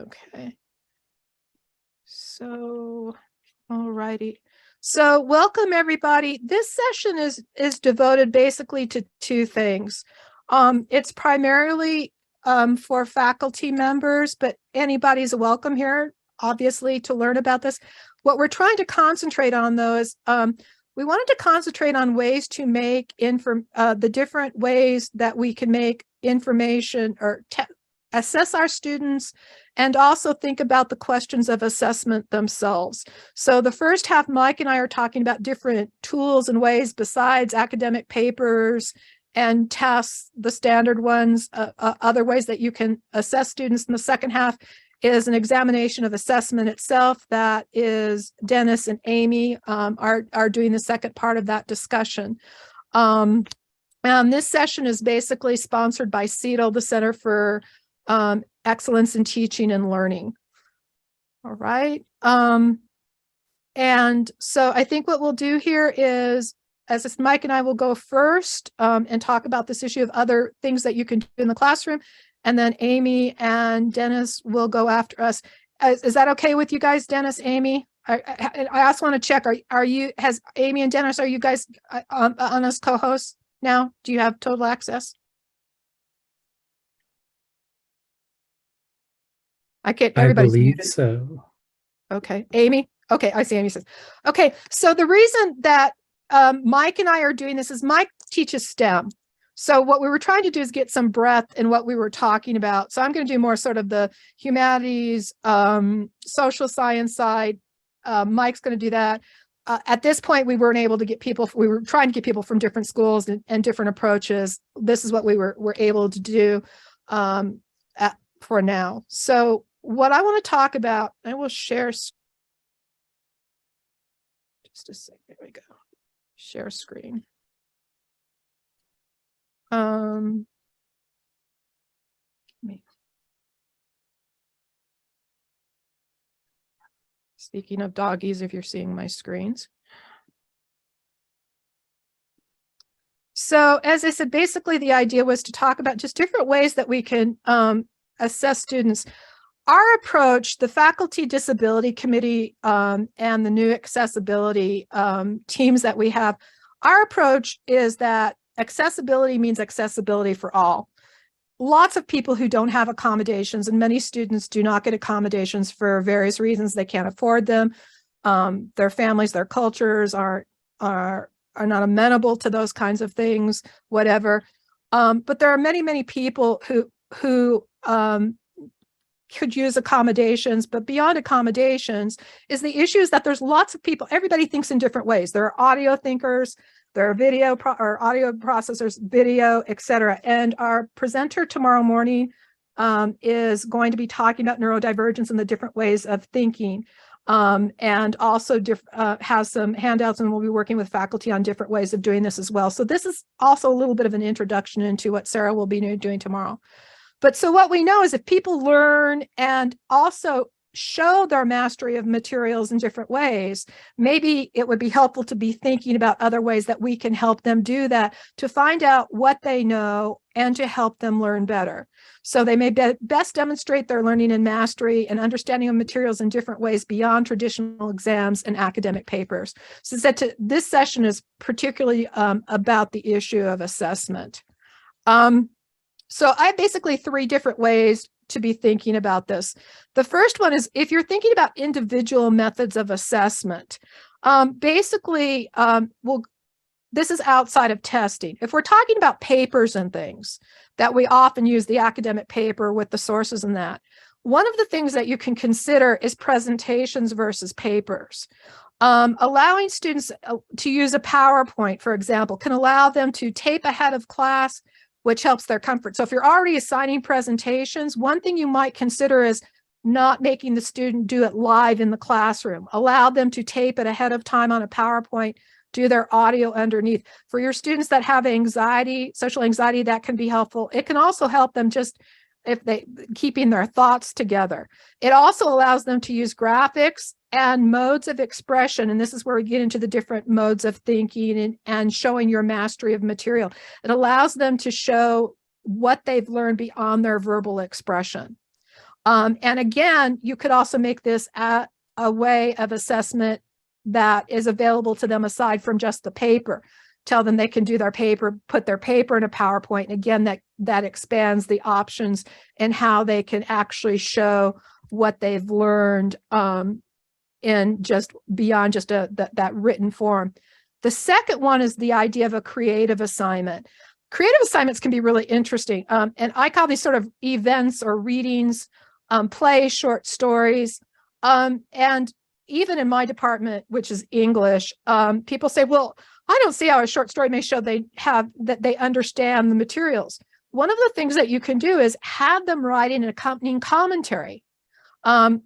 Okay. So, all righty. So welcome everybody. This session is devoted basically to two things. It's primarily for faculty members, but anybody's welcome here, obviously, to learn about this. What we're trying to concentrate on, though, is we wanted to concentrate on ways to make the different ways that we can make information or assess our students, and also think about the questions of assessment themselves. So the first half, Mike and I are talking about different tools and ways besides academic papers and tests, the standard ones, other ways that you can assess students. In the second half is an examination of assessment itself. That is Dennis and Amy are doing the second part of that discussion. And this session is basically sponsored by CETL, the Center for Excellence in Teaching and Learning. All right. And so I think what we'll do here is, as Mike and I will go first and talk about this issue of other things that you can do in the classroom. And then Amy and Dennis will go after us. Is that okay with you guys, Dennis, Amy? I also want to check, has Amy and Dennis, are you guys on as co-hosts now? Do you have total access? I believe muted. So. Okay, Amy. Okay, I see Amy says. Okay, so the reason that Mike and I are doing this is Mike teaches STEM. So what we were trying to do is get some breadth in what we were talking about. So I'm going to do more sort of the humanities, social science side. Mike's going to do that. At this point, we weren't able to get people. We were trying to get people from different schools and different approaches. This is what we were able to do for now. So what I want to talk about, I will share. Just a second. There we go. Share screen. Speaking of doggies, if you're seeing my screens. So as I said, basically the idea was to talk about just different ways that we can assess students. Our approach, the Faculty Disability Committee and the new accessibility teams that we have, our approach is that accessibility means accessibility for all. Lots of people who don't have accommodations, and many students do not get accommodations for various reasons. They can't afford them. Their families, their cultures are not amenable to those kinds of things, whatever. But there are many, many people who could use accommodations, but beyond accommodations is the issue is that there's lots of people, everybody thinks in different ways. There are audio thinkers, there are video or audio processors, video, et cetera. And our presenter tomorrow morning is going to be talking about neurodivergence and the different ways of thinking, and also has some handouts, and we'll be working with faculty on different ways of doing this as well. So this is also a little bit of an introduction into what Sarah will be doing tomorrow. But so what we know is if people learn and also show their mastery of materials in different ways, maybe it would be helpful to be thinking about other ways that we can help them do that, to find out what they know and to help them learn better. So they may best demonstrate their learning and mastery and understanding of materials in different ways beyond traditional exams and academic papers. So this session is particularly about the issue of assessment. So I have basically three different ways to be thinking about this. The first one is if you're thinking about individual methods of assessment, this is outside of testing. If we're talking about papers and things that we often use the academic paper with the sources and that, one of the things that you can consider is presentations versus papers. Allowing students to use a PowerPoint, for example, can allow them to tape ahead of class, which helps their comfort. So if you're already assigning presentations, one thing you might consider is not making the student do it live in the classroom. Allow them to tape it ahead of time on a PowerPoint, do their audio underneath. For your students that have anxiety, social anxiety, that can be helpful. It can also help them just keeping their thoughts together. It also allows them to use graphics and modes of expression. And this is where we get into the different modes of thinking and showing your mastery of material. It allows them to show what they've learned beyond their verbal expression. And again, you could also make this a way of assessment that is available to them aside from just the paper. Tell them they can do their paper, put their paper in a PowerPoint. And again, that expands the options and how they can actually show what they've learned in just beyond just that written form. The second one is the idea of a creative assignment. Creative assignments can be really interesting. And I call these sort of events or readings, plays, short stories. And even in my department, which is English, people say, well, I don't see how a short story may show they understand the materials. One of the things that you can do is have them write an accompanying commentary.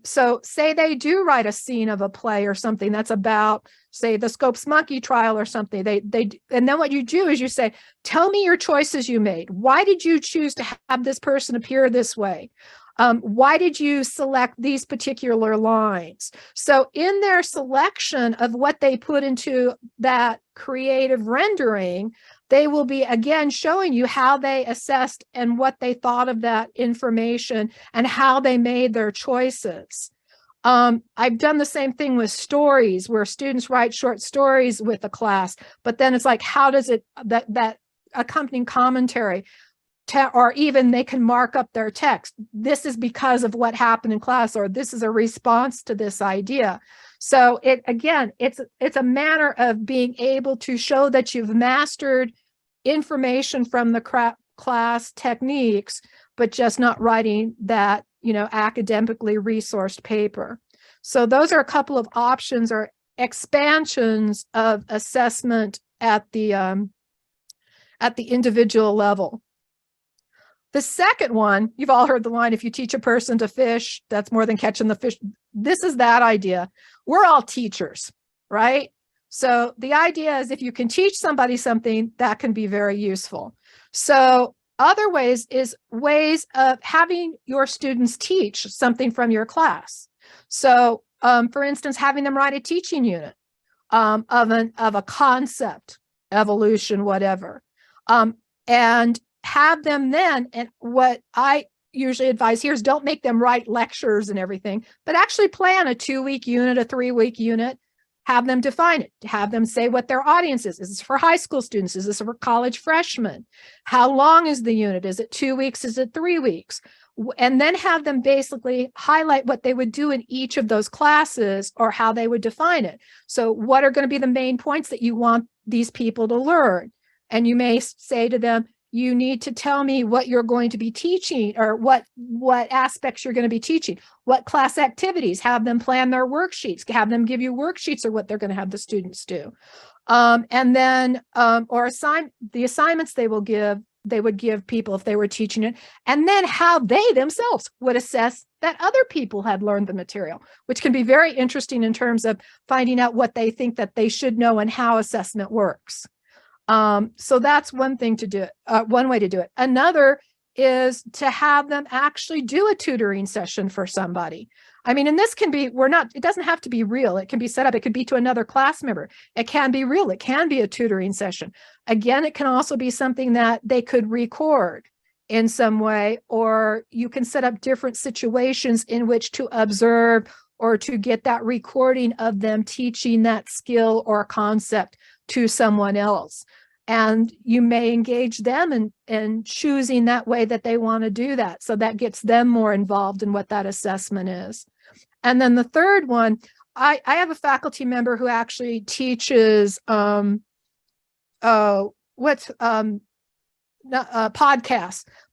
So say they do write a scene of a play or something that's about, say, the Scopes Monkey trial or something. And then what you do is you say, tell me your choices you made. Why did you choose to have this person appear this way? Why did you select these particular lines? So in their selection of what they put into that creative rendering, they will be, again, showing you how they assessed and what they thought of that information and how they made their choices. I've done the same thing with stories where students write short stories with a class, but then it's like, how does it, that accompanying commentary, or even they can mark up their text. This is because of what happened in class, or this is a response to this idea. So it's a manner of being able to show that you've mastered information from the class techniques, but just not writing that, academically resourced paper. So those are a couple of options or expansions of assessment at the individual level. The second one, you've all heard the line, if you teach a person to fish, that's more than catching the fish. This is that idea. We're all teachers, right? So the idea is if you can teach somebody something, that can be very useful. So other ways is ways of having your students teach something from your class. So for instance, having them write a teaching unit of a concept, evolution, whatever. And have them then, and what I usually advise here is don't make them write lectures and everything, but actually plan a 2-week unit, a 3-week unit, have them define it, have them say what their audience is. Is this for high school students? Is this for college freshmen? How long is the unit? Is it 2 weeks? Is it 3 weeks? And then have them basically highlight what they would do in each of those classes or how they would define it. So what are going to be the main points that you want these people to learn? And you may say to them, you need to tell me what you're going to be teaching, or what aspects you're going to be teaching, what class activities, have them plan their worksheets, have them give you worksheets or what they're going to have the students do. And then, or the assignments they would give people if they were teaching it, and then how they themselves would assess that other people had learned the material, which can be very interesting in terms of finding out what they think that they should know and how assessment works. So that's one thing to do, one way to do it. Another is to have them actually do a tutoring session for somebody. I mean, and this can be, it doesn't have to be real. It can be set up. It could be to another class member. It can be real. It can be a tutoring session. Again, it can also be something that they could record in some way, or you can set up different situations in which to observe or to get that recording of them teaching that skill or concept to someone else. And you may engage them in choosing that way that they want to do that. So that gets them more involved in what that assessment is. And then the third one, I have a faculty member who actually teaches podcasts.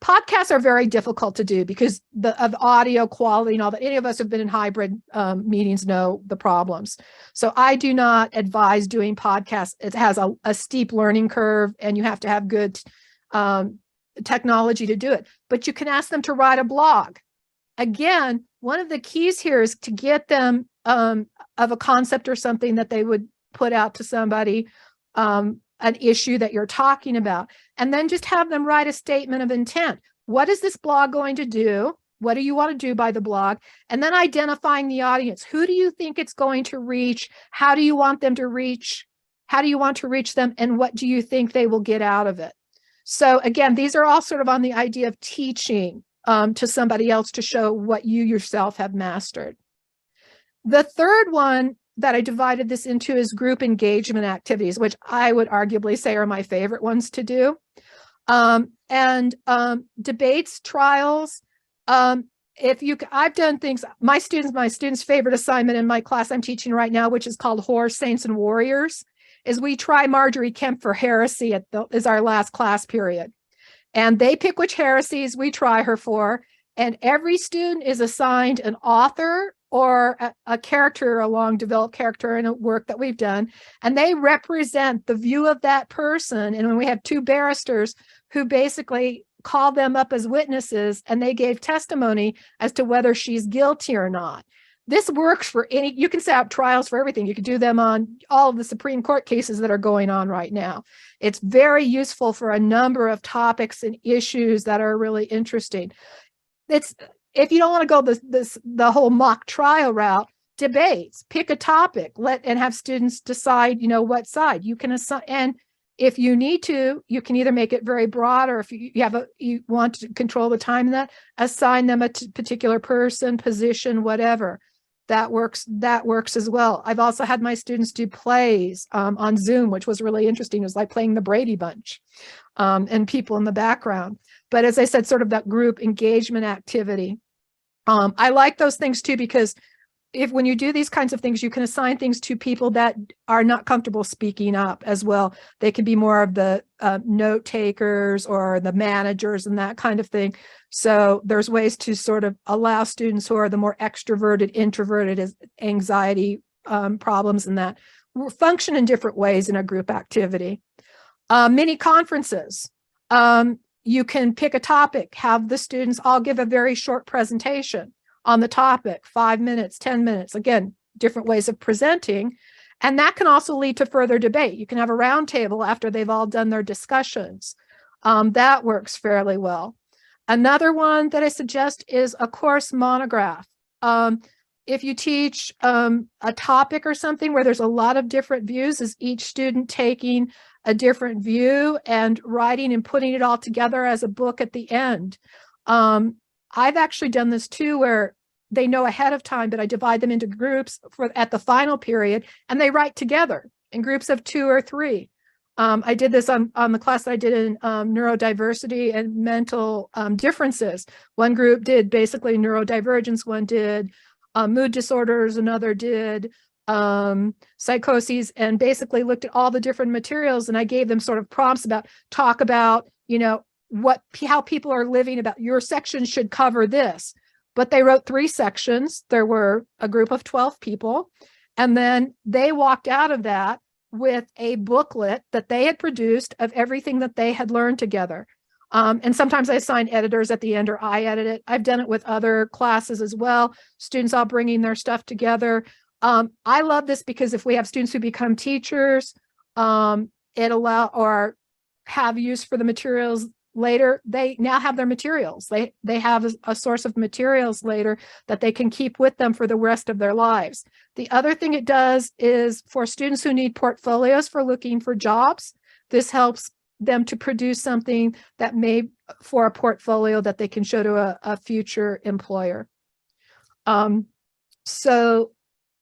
Podcasts are very difficult to do because of audio quality and all that. Any of us who've been in hybrid meetings know the problems. So I do not advise doing podcasts. It has a steep learning curve, and you have to have good technology to do it. But you can ask them to write a blog. Again, one of the keys here is to get them of a concept or something that they would put out to somebody, an issue that you're talking about, and then just have them write a statement of intent. What is this blog going to do? What do you want to do by the blog? And then identifying the audience. Who do you think it's going to reach? How do you want them to reach? How do you want to reach them? And what do you think they will get out of it? So again, these are all sort of on the idea of teaching to somebody else to show what you yourself have mastered. The third one that I divided this into is group engagement activities, which I would arguably say are my favorite ones to do. Debates, trials. I've done things, my students' favorite assignment in my class I'm teaching right now, which is called Horror, Saints, and Warriors, is we try Marjorie Kemp for heresy is our last class period. And they pick which heresies we try her for. And every student is assigned an author or a character, a long developed character in a work that we've done. And they represent the view of that person. And when we have two barristers who basically call them up as witnesses, and they gave testimony as to whether she's guilty or not. This works for you can set up trials for everything. You could do them on all of the Supreme Court cases that are going on right now. It's very useful for a number of topics and issues that are really interesting. If you don't want to go the whole mock trial route, debates, pick a topic, and have students decide, what side you can assign. And if you need to, you can either make it very broad, or if you want to control the time in that, assign them a particular person, position, whatever. That works as well. I've also had my students do plays on Zoom, which was really interesting. It was like playing the Brady Bunch and people in the background. But as I said, sort of that group engagement activity. I like those things too, because when you do these kinds of things, you can assign things to people that are not comfortable speaking up as well. They can be more of the note takers or the managers and that kind of thing. So there's ways to sort of allow students who are the more extroverted, introverted, as anxiety problems and that function in different ways in a group activity. Mini conferences. You can pick a topic, have the students all give a very short presentation on the topic, 5 minutes, 10 minutes, again, different ways of presenting. And that can also lead to further debate. You can have a roundtable after they've all done their discussions. That works fairly well. Another one that I suggest is a course monograph. If you teach a topic or something where there's a lot of different views, is each student taking a different view and writing and putting it all together as a book at the end. I've actually done this too, where they know ahead of time, but I divide them into groups at the final period, and they write together in groups of 2 or 3. I did this on the class that I did in neurodiversity and mental differences. One group did basically neurodivergence, one did mood disorders, another did psychoses, and basically looked at all the different materials. And I gave them sort of prompts talk about, how people are living, about your section should cover this. But they wrote 3 sections. There were a group of 12 people. And then they walked out of that with a booklet that they had produced of everything that they had learned together. And sometimes I assign editors at the end, or I edit it. I've done it with other classes as well. Students all bringing their stuff together. I love this because if we have students who become teachers, or have use for the materials later, they now have their materials. They have a source of materials later that they can keep with them for the rest of their lives. The other thing it does is for students who need portfolios for looking for jobs, this helps them to produce something that for a portfolio that they can show to a future employer. So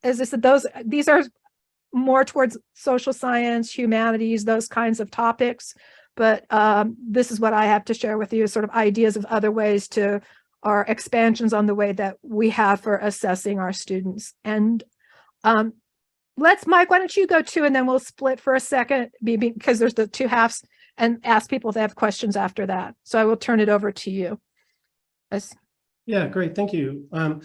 as I said, these are more towards social science, humanities, those kinds of topics. But this is what I have to share with you, sort of ideas of other ways or expansions on the way that we have for assessing our students. And Mike, why don't you go too, and then we'll split for a second, because there's the 2 halves, and ask people if they have questions after that. So I will turn it over to you. Yeah, great, thank you. And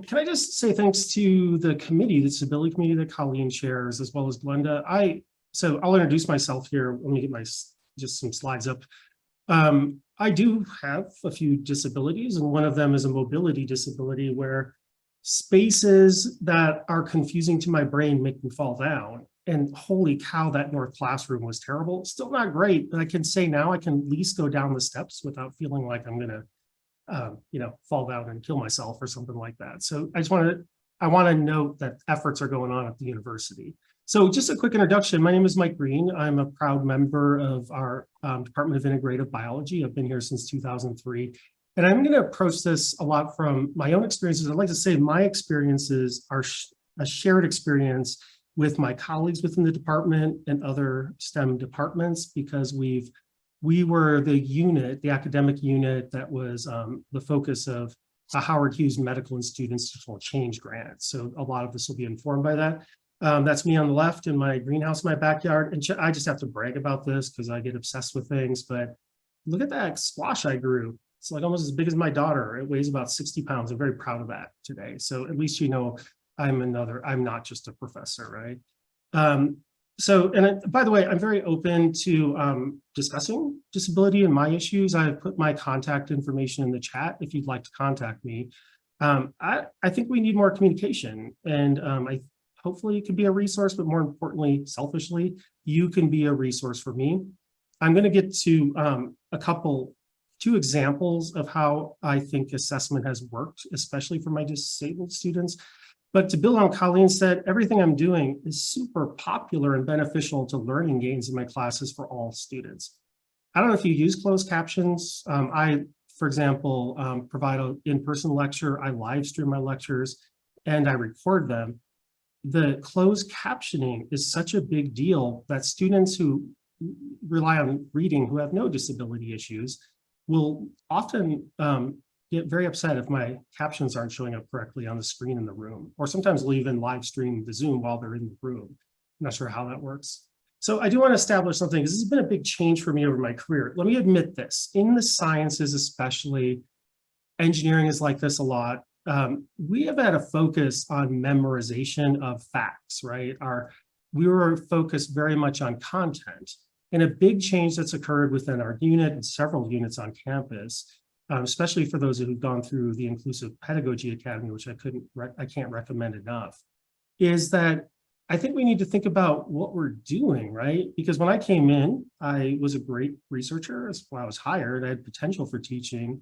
can I just say thanks to the committee, the disability committee that Colleen chairs, as well as Glenda. So I'll introduce myself here. Let me get just some slides up. I do have a few disabilities, and one of them is a mobility disability, where spaces that are confusing to my brain make me fall down. And holy cow, that North classroom was terrible. Still not great, but I can say now I can at least go down the steps without feeling like I'm gonna fall down and kill myself or something like that. So I want to note that efforts are going on at the university. So just a quick introduction. My name is Mike Green. I'm a proud member of our Department of Integrative Biology. I've been here since 2003. And I'm going to approach this a lot from my own experiences. I'd like to say my experiences are a shared experience with my colleagues within the department and other STEM departments, because we were the unit, the academic unit that was the focus of a Howard Hughes Medical Institute Institutional Change grant. So a lot of this will be informed by that. That's me on the left in my greenhouse in my backyard. And I just have to brag about this because I get obsessed with things, but look at that squash I grew. It's like almost as big as my daughter. It weighs about 60 pounds. I'm very proud of that today. So at least, I'm not just a professor, right? By the way, I'm very open to discussing disability and my issues. I've put my contact information in the chat if you'd like to contact me. I think we need more communication, and hopefully it could be a resource, but more importantly, selfishly, you can be a resource for me. I'm going to get to two examples of how I think assessment has worked, especially for my disabled students. But to build on Colleen said, everything I'm doing is super popular and beneficial to learning gains in my classes for all students. I don't know if you use closed captions. I, for example, provide an in-person lecture. I live stream my lectures and I record them. The closed captioning is such a big deal that students who rely on reading, who have no disability issues, will often get very upset if my captions aren't showing up correctly on the screen in the room, or sometimes they'll even live stream the Zoom while they're in the room. I'm not sure how that works. So I do want to establish something, because this has been a big change for me over my career. Let me admit this, in the sciences especially, engineering is like this a lot. We have had a focus on memorization of facts, right? We were focused very much on content. And a big change that's occurred within our unit and several units on campus, especially for those who've gone through the Inclusive Pedagogy Academy, which I can't recommend enough, is that I think we need to think about what we're doing, right? Because when I came in, I was a great researcher. When I was hired, I had potential for teaching,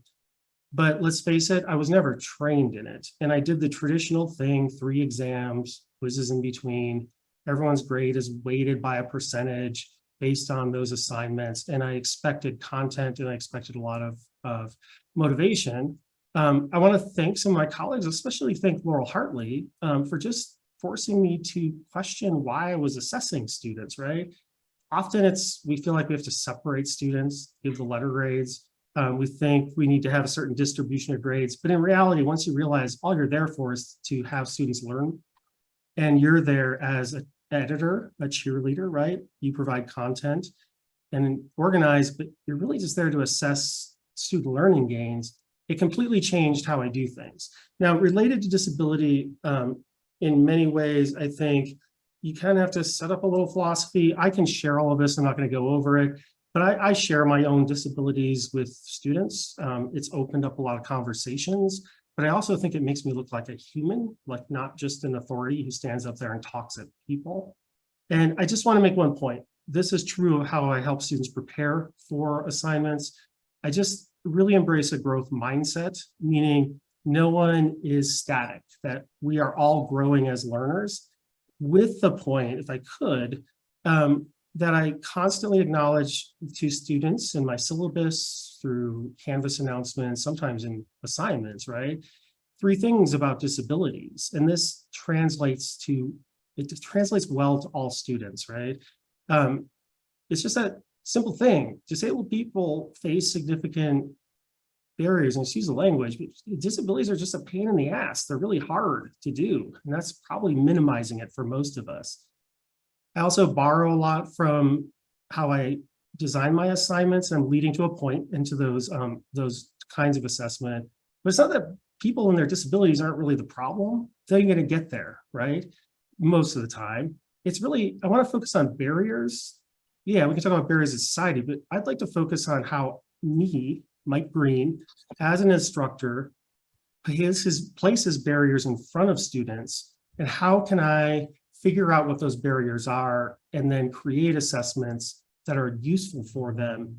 but let's face it, I was never trained in it. And I did the traditional thing, 3 exams, quizzes in between. Everyone's grade is weighted by a percentage based on those assignments. And I expected content, and I expected a lot of motivation. I want to thank some of my colleagues, especially thank Laurel Hartley, for just forcing me to question why I was assessing students, right? Often we feel like we have to separate students, give the letter grades. We think we need to have a certain distribution of grades, but in reality, once you realize all you're there for is to have students learn, and you're there as an editor, a cheerleader, right? You provide content and organize, but you're really just there to assess student learning gains. It completely changed how I do things. Now, related to disability, in many ways, I think you kind of have to set up a little philosophy. I can share all of this, I'm not going to go over it, but I share my own disabilities with students. It's opened up a lot of conversations, but I also think it makes me look like a human, like not just an authority who stands up there and talks at people. And I just want to make one point. This is true of how I help students prepare for assignments. I just really embrace a growth mindset, meaning no one is static, that we are all growing as learners, with the point, if I could, that I constantly acknowledge to students in my syllabus, through Canvas announcements, sometimes in assignments, right? 3 things about disabilities. And this translates well to all students, right? It's just that simple thing. Disabled people face significant barriers, and excuse the language, but disabilities are just a pain in the ass. They're really hard to do, and that's probably minimizing it for most of us. I also borrow a lot from how I design my assignments. I'm leading to a point into those kinds of assessment. But it's not that people and their disabilities aren't really the problem. They're going to get there, right? Most of the time. It's really, I want to focus on barriers. Yeah, we can talk about barriers in society, but I'd like to focus on how me, Mike Green, as an instructor, places barriers in front of students, and how can I figure out what those barriers are and then create assessments that are useful for them.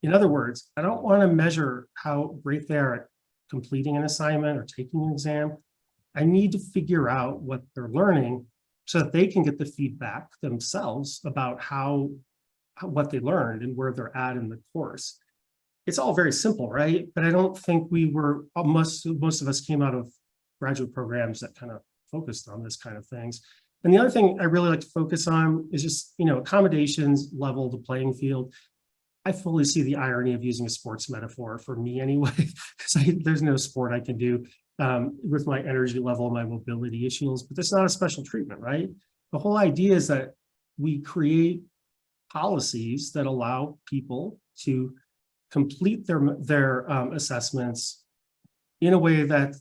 In other words, I don't want to measure how great they are at completing an assignment or taking an exam. I need to figure out what they're learning so that they can get the feedback themselves about what they learned and where they're at in the course. it's all very simple, right? But I don't think we were, most of us came out of graduate programs that kind of focused on this kind of things. And the other thing I really like to focus on is just, accommodations, level the playing field. I fully see the irony of using a sports metaphor for me anyway, because there's no sport I can do with my energy level, my mobility issues, but that's not a special treatment, right? The whole idea is that we create policies that allow people to complete their assessments in a way that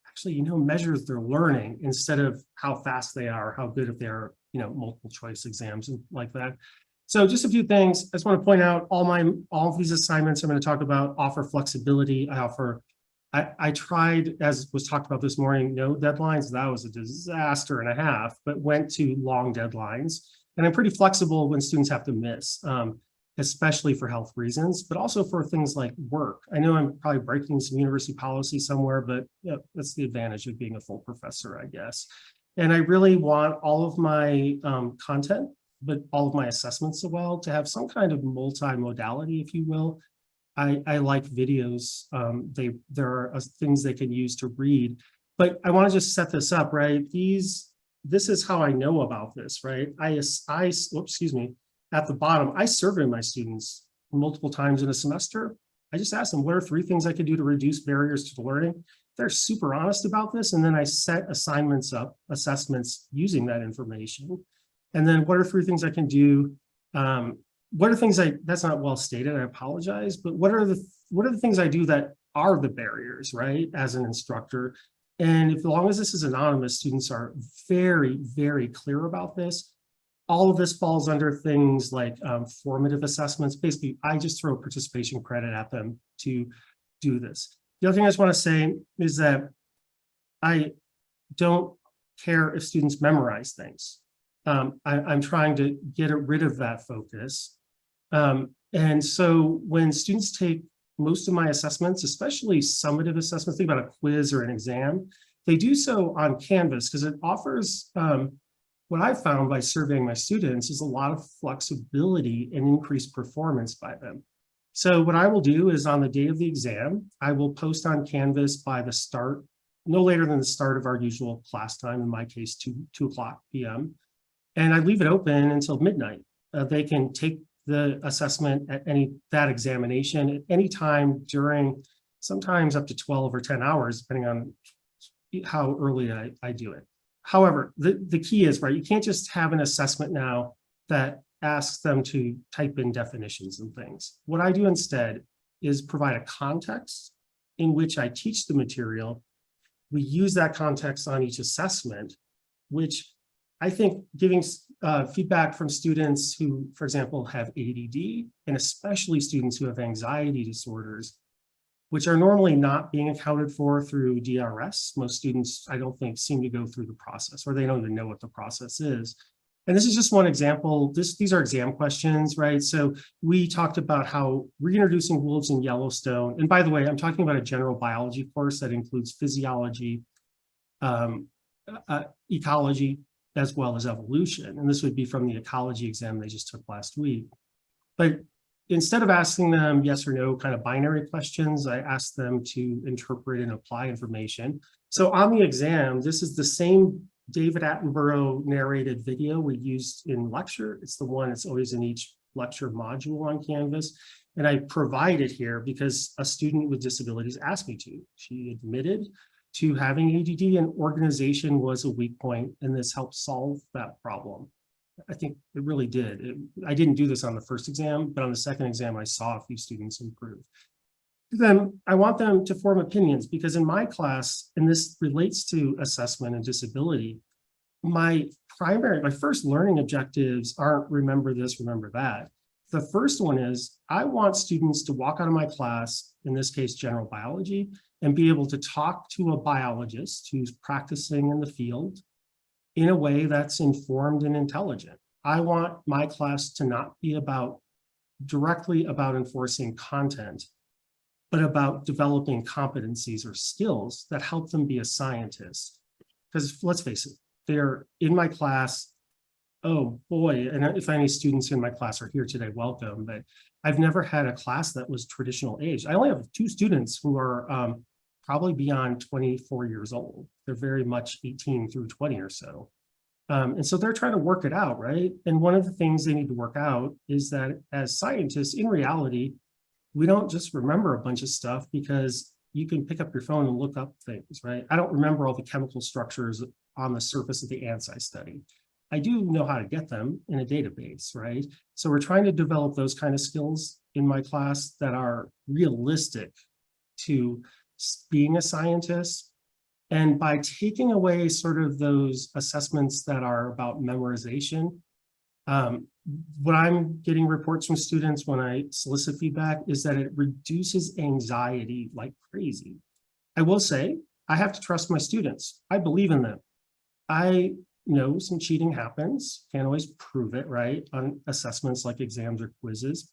actually, measures their learning instead of how fast they are, how good if they are, multiple choice exams and like that. So just a few things. I just want to point out all of these assignments I'm going to talk about offer flexibility. I tried, as was talked about this morning, no deadlines. That was a disaster and a half, but went to long deadlines. And I'm pretty flexible when students have to miss, especially for health reasons, but also for things like work. I know I'm probably breaking some university policy somewhere, but that's the advantage of being a full professor, I guess. And I really want all of my content, but all of my assessments as well, to have some kind of multi-modality, if you will. I like videos. There are things they can use to read, but I want to just set this up, right? This is how I know about this, right? Excuse me, at the bottom, I survey my students multiple times in a semester. I just ask them, what are 3 things I could do to reduce barriers to learning? They're super honest about this. And then I set assessments using that information. And then what are 3 things I can do? What are things that's not well stated, I apologize, but what are the things I do that are the barriers, right? As an instructor. And as long as this is anonymous, students are very, very clear about this. All of this falls under things like formative assessments. Basically, I just throw participation credit at them to do this. The other thing I just want to say is that I don't care if students memorize things. I'm trying to get rid of that focus. And so when students take most of my assessments, especially summative assessments, think about a quiz or an exam, they do so on Canvas because it offers what I've found by surveying my students is a lot of flexibility and increased performance by them. So what I will do is on the day of the exam, I will post on Canvas by the start, no later than the start of our usual class time, in my case, 2 o'clock p.m. And I leave it open until midnight. They can take the assessment at that examination at any time during, sometimes up to 12 or 10 hours, depending on how early I do it. However, the key is, right, you can't just have an assessment now that asks them to type in definitions and things. What I do instead is provide a context in which I teach the material. We use that context on each assessment, which I think giving feedback from students who, for example, have ADD, and especially students who have anxiety disorders, which are normally not being accounted for through DRS. Most students, I don't think, seem to go through the process, or they don't even know what the process is. And this is just one example. These are exam questions, right? So we talked about how reintroducing wolves in Yellowstone, and by the way, I'm talking about a general biology course that includes physiology, ecology, as well as evolution. And this would be from the ecology exam they just took last week. But instead of asking them yes or no kind of binary questions, I asked them to interpret and apply information. So on the exam, this is the same David Attenborough narrated video we used in lecture. It's the one that's always in each lecture module on Canvas. And I provide it here because a student with disabilities asked me to. She admitted to having ADD, and organization was a weak point, and this helped solve that problem. I think it really did. I didn't do this on the first exam, but on the second exam, I saw a few students improve. Then I want them to form opinions, because in my class, and this relates to assessment and disability, my first learning objectives aren't remember this, remember that. The first one is I want students to walk out of my class, in this case, general biology, and be able to talk to a biologist who's practicing in the field in a way that's informed and intelligent. I want my class to not be directly about enforcing content, but about developing competencies or skills that help them be a scientist. Because let's face it, they're in my class. Oh boy, and if any students in my class are here today, welcome. But I've never had a class that was traditional age. I only have 2 students who are probably beyond 24 years old. They're very much 18 through 20 or so. And so they're trying to work it out, right? And one of the things they need to work out is that as scientists, in reality, we don't just remember a bunch of stuff because you can pick up your phone and look up things, right? I don't remember all the chemical structures on the surface of the ants I study. I do know how to get them in a database, right? So we're trying to develop those kind of skills in my class that are realistic to being a scientist. And by taking away sort of those assessments that are about memorization, what I'm getting reports from students when I solicit feedback is that it reduces anxiety like crazy. I will say, I have to trust my students. I believe in them. I know some cheating happens, can't always prove it, right, on assessments like exams or quizzes.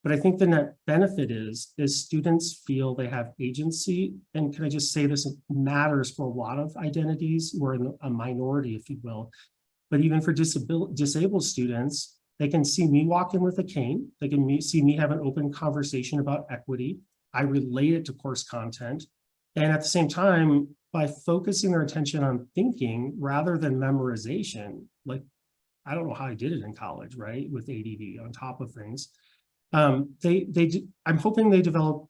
But I think the net benefit is students feel they have agency. And can I just say this matters for a lot of identities. We're in a minority, if you will. But even for disabled students, they can see me walk in with a cane. They can see me have an open conversation about equity. I relate it to course content. And at the same time, by focusing their attention on thinking rather than memorization, like, I don't know how I did it in college, right? With ADD on top of things. I'm hoping they develop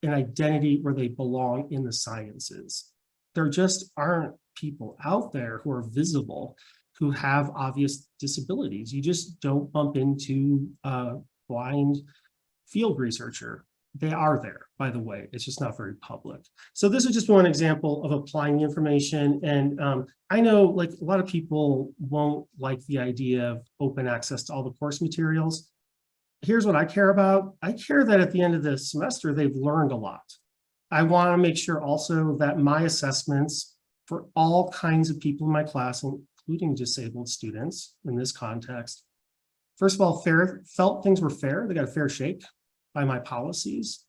an identity where they belong in the sciences. There just aren't people out there who are visible, who have obvious disabilities. You just don't bump into a blind field researcher. They are there, by the way. It's just not very public. So this is just one example of applying the information. And I know, like, a lot of people won't like the idea of open access to all the course materials. Here's what I care about. I care that at the end of the semester, they've learned a lot. I want to make sure also that my assessments for all kinds of people in my class, including disabled students in this context, first of all, felt things were fair. They got a fair shake by my policies.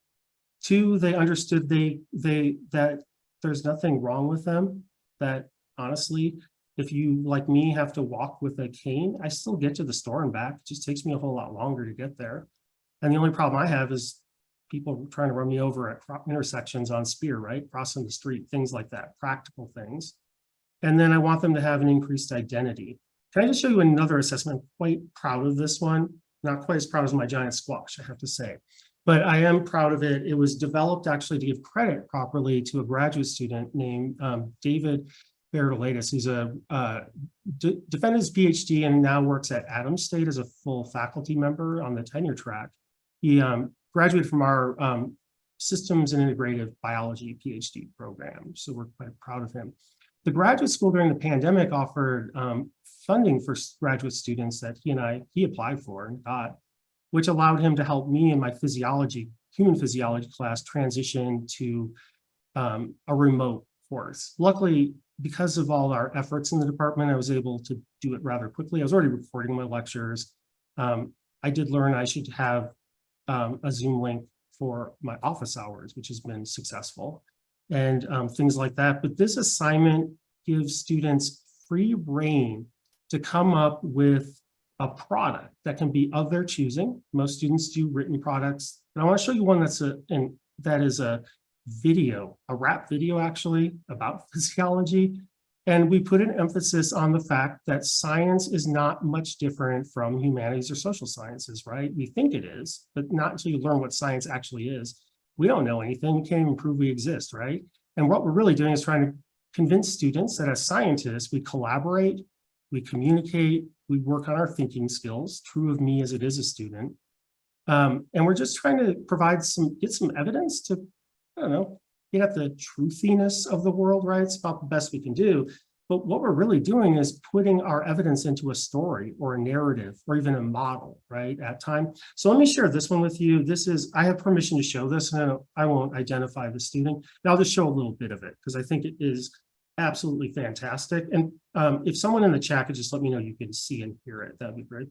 2, they understood that there's nothing wrong with them, that honestly, if you, like me, have to walk with a cane, I still get to the store and back. It just takes me a whole lot longer to get there. And the only problem I have is people trying to run me over at intersections on Spear, right? Crossing the street, things like that, practical things. And then I want them to have an increased identity. Can I just show you another assessment? I'm quite proud of this one. Not quite as proud as my giant squash, I have to say. But I am proud of it. It was developed actually to give credit properly to a graduate student named David Bertolatis, who's defended his PhD and now works at Adams State as a full faculty member on the tenure track. He graduated from our Systems and Integrative Biology PhD program, so we're quite proud of him. The graduate school during the pandemic offered funding for graduate students that he applied for and got, which allowed him to help me in my human physiology class transition to a remote course. Luckily, because of all our efforts in the department, I was able to do it rather quickly. I was already recording my lectures. I did learn I should have a Zoom link for my office hours, which has been successful, and things like that. But this assignment gives students free rein to come up with a product that can be of their choosing. Most students do written products, but I want to show you one that is a video, a rap video actually about physiology. And we put an emphasis on the fact that science is not much different from humanities or social sciences, right? We think it is, but not until you learn what science actually is. We don't know anything, we can't even prove we exist, right? And what we're really doing is trying to convince students that as scientists, we collaborate, we communicate, we work on our thinking skills, true of me as it is a student. And we're just trying to get some evidence to, I don't know, get at the truthiness of the world, right? It's about the best we can do. But what we're really doing is putting our evidence into a story or a narrative or even a model, right, at time. So let me share this one with you. I have permission to show this, and I won't identify the student. And I'll just show a little bit of it because I think it is absolutely fantastic. And if someone in the chat could just let me know you can see and hear it, that'd be great.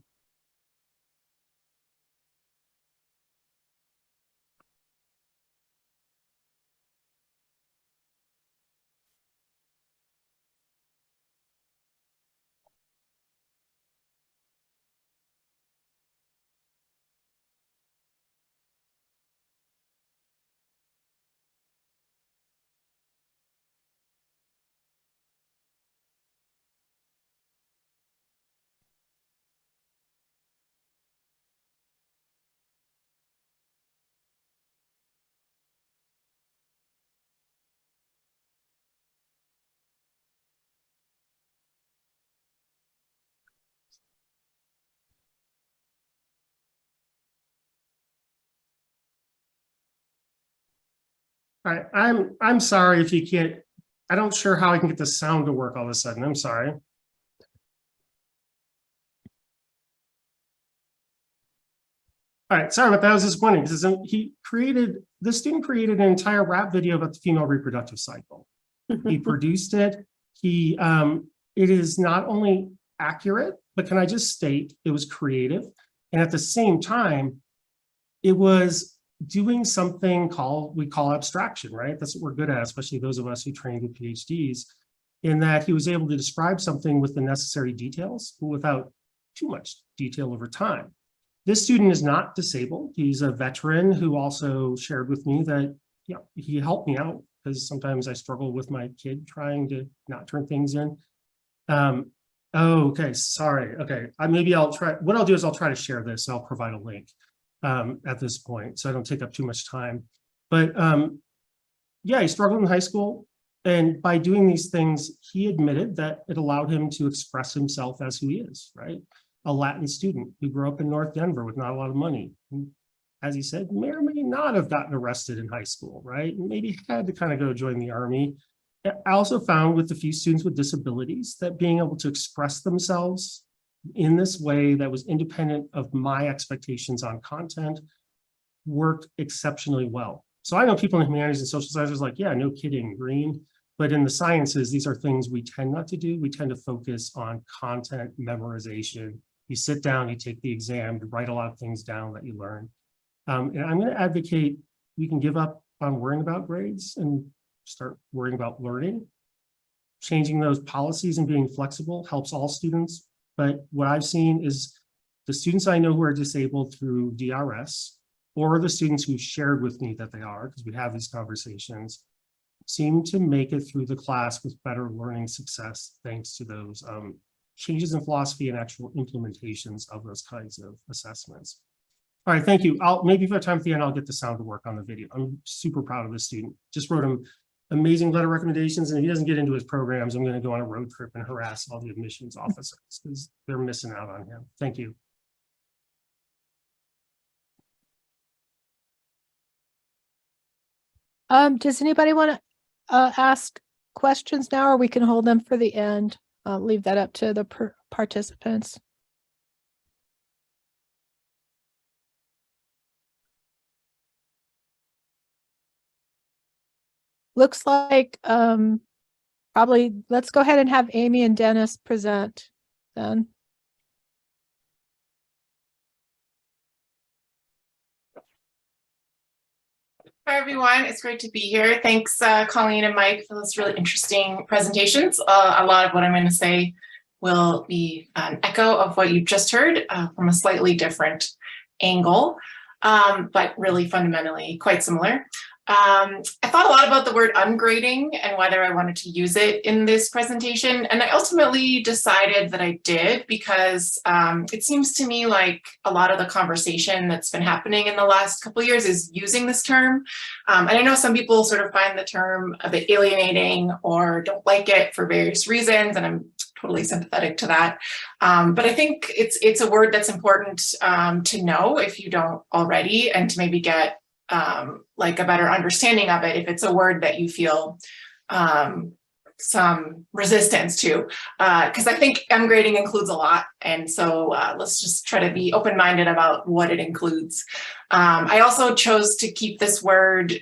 All right, I'm sorry if you can't, I don't sure how I can get the sound to work all of a sudden. I'm sorry. All right, sorry about that. I was disappointing because this student created an entire rap video about the female reproductive cycle. He produced it. It is not only accurate, but can I just state it was creative. And at the same time, it was doing something we call abstraction, right? That's what we're good at, especially those of us who trained with PhDs, in that he was able to describe something with the necessary details, but without too much detail over time. This student is not disabled. He's a veteran who also shared with me that he helped me out because sometimes I struggle with my kid trying to not turn things in. Oh, okay, sorry. Okay, maybe I'll try. What I'll do is I'll try to share this. I'll provide a link at this point so I don't take up too much time. But yeah, he struggled in high school. And by doing these things, he admitted that it allowed him to express himself as who he is, right? A Latin student who grew up in North Denver with not a lot of money. And as he said, may or may not have gotten arrested in high school, right? Maybe had to kind of go join the army. I also found with a few students with disabilities that being able to express themselves in this way that was independent of my expectations on content worked exceptionally well. So I know people in humanities and social sciences like, yeah, no kidding, green. But in the sciences, these are things we tend not to do. We tend to focus on content memorization. You sit down, you take the exam, you write a lot of things down that you learn. And I'm going to advocate we can give up on worrying about grades and start worrying about learning. Changing those policies and being flexible helps all students. But what I've seen is the students I know who are disabled through DRS, or the students who shared with me that they are, because we have these conversations, seem to make it through the class with better learning success thanks to those changes in philosophy and actual implementations of those kinds of assessments. All right, thank you. Maybe if I have time at the end, I'll get the sound to work on the video. I'm super proud of this student. Just wrote him amazing letter recommendations, and if he doesn't get into his programs, I'm going to go on a road trip and harass all the admissions officers because they're missing out on him. Thank you. Does anybody want to ask questions now, or we can hold them for the end? Leave that up to the participants. Looks like probably let's go ahead and have Amy and Dennis present then. Hi, everyone. It's great to be here. Thanks, Colleen and Mike, for those really interesting presentations. A lot of what I'm going to say will be an echo of what you've just heard from a slightly different angle, but really fundamentally quite similar. I thought a lot about the word ungrading and whether I wanted to use it in this presentation. And I ultimately decided that I did because it seems to me like a lot of the conversation that's been happening in the last couple of years is using this term. And I know some people sort of find the term a bit alienating or don't like it for various reasons. And I'm totally sympathetic to that. But I think it's a word that's important to know if you don't already, and to maybe get like a better understanding of it if it's a word that you feel some resistance to, because I think ungrading includes a lot. And so let's just try to be open-minded about what it includes. I also chose to keep this word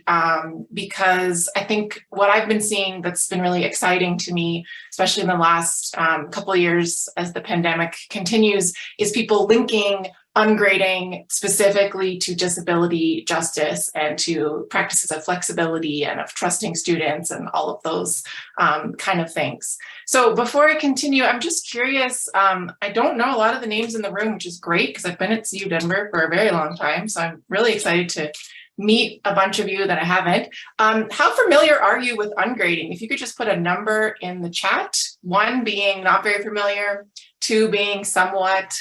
because I think what I've been seeing that's been really exciting to me, especially in the last couple of years as the pandemic continues, is people linking ungrading specifically to disability justice and to practices of flexibility and of trusting students and all of those kind of things. So before I continue, I'm just curious, I don't know a lot of the names in the room, which is great because I've been at CU Denver for a very long time. So I'm really excited to meet a bunch of you that I haven't. How familiar are you with ungrading? If you could just put a number in the chat, 1 being not very familiar, 2 being somewhat,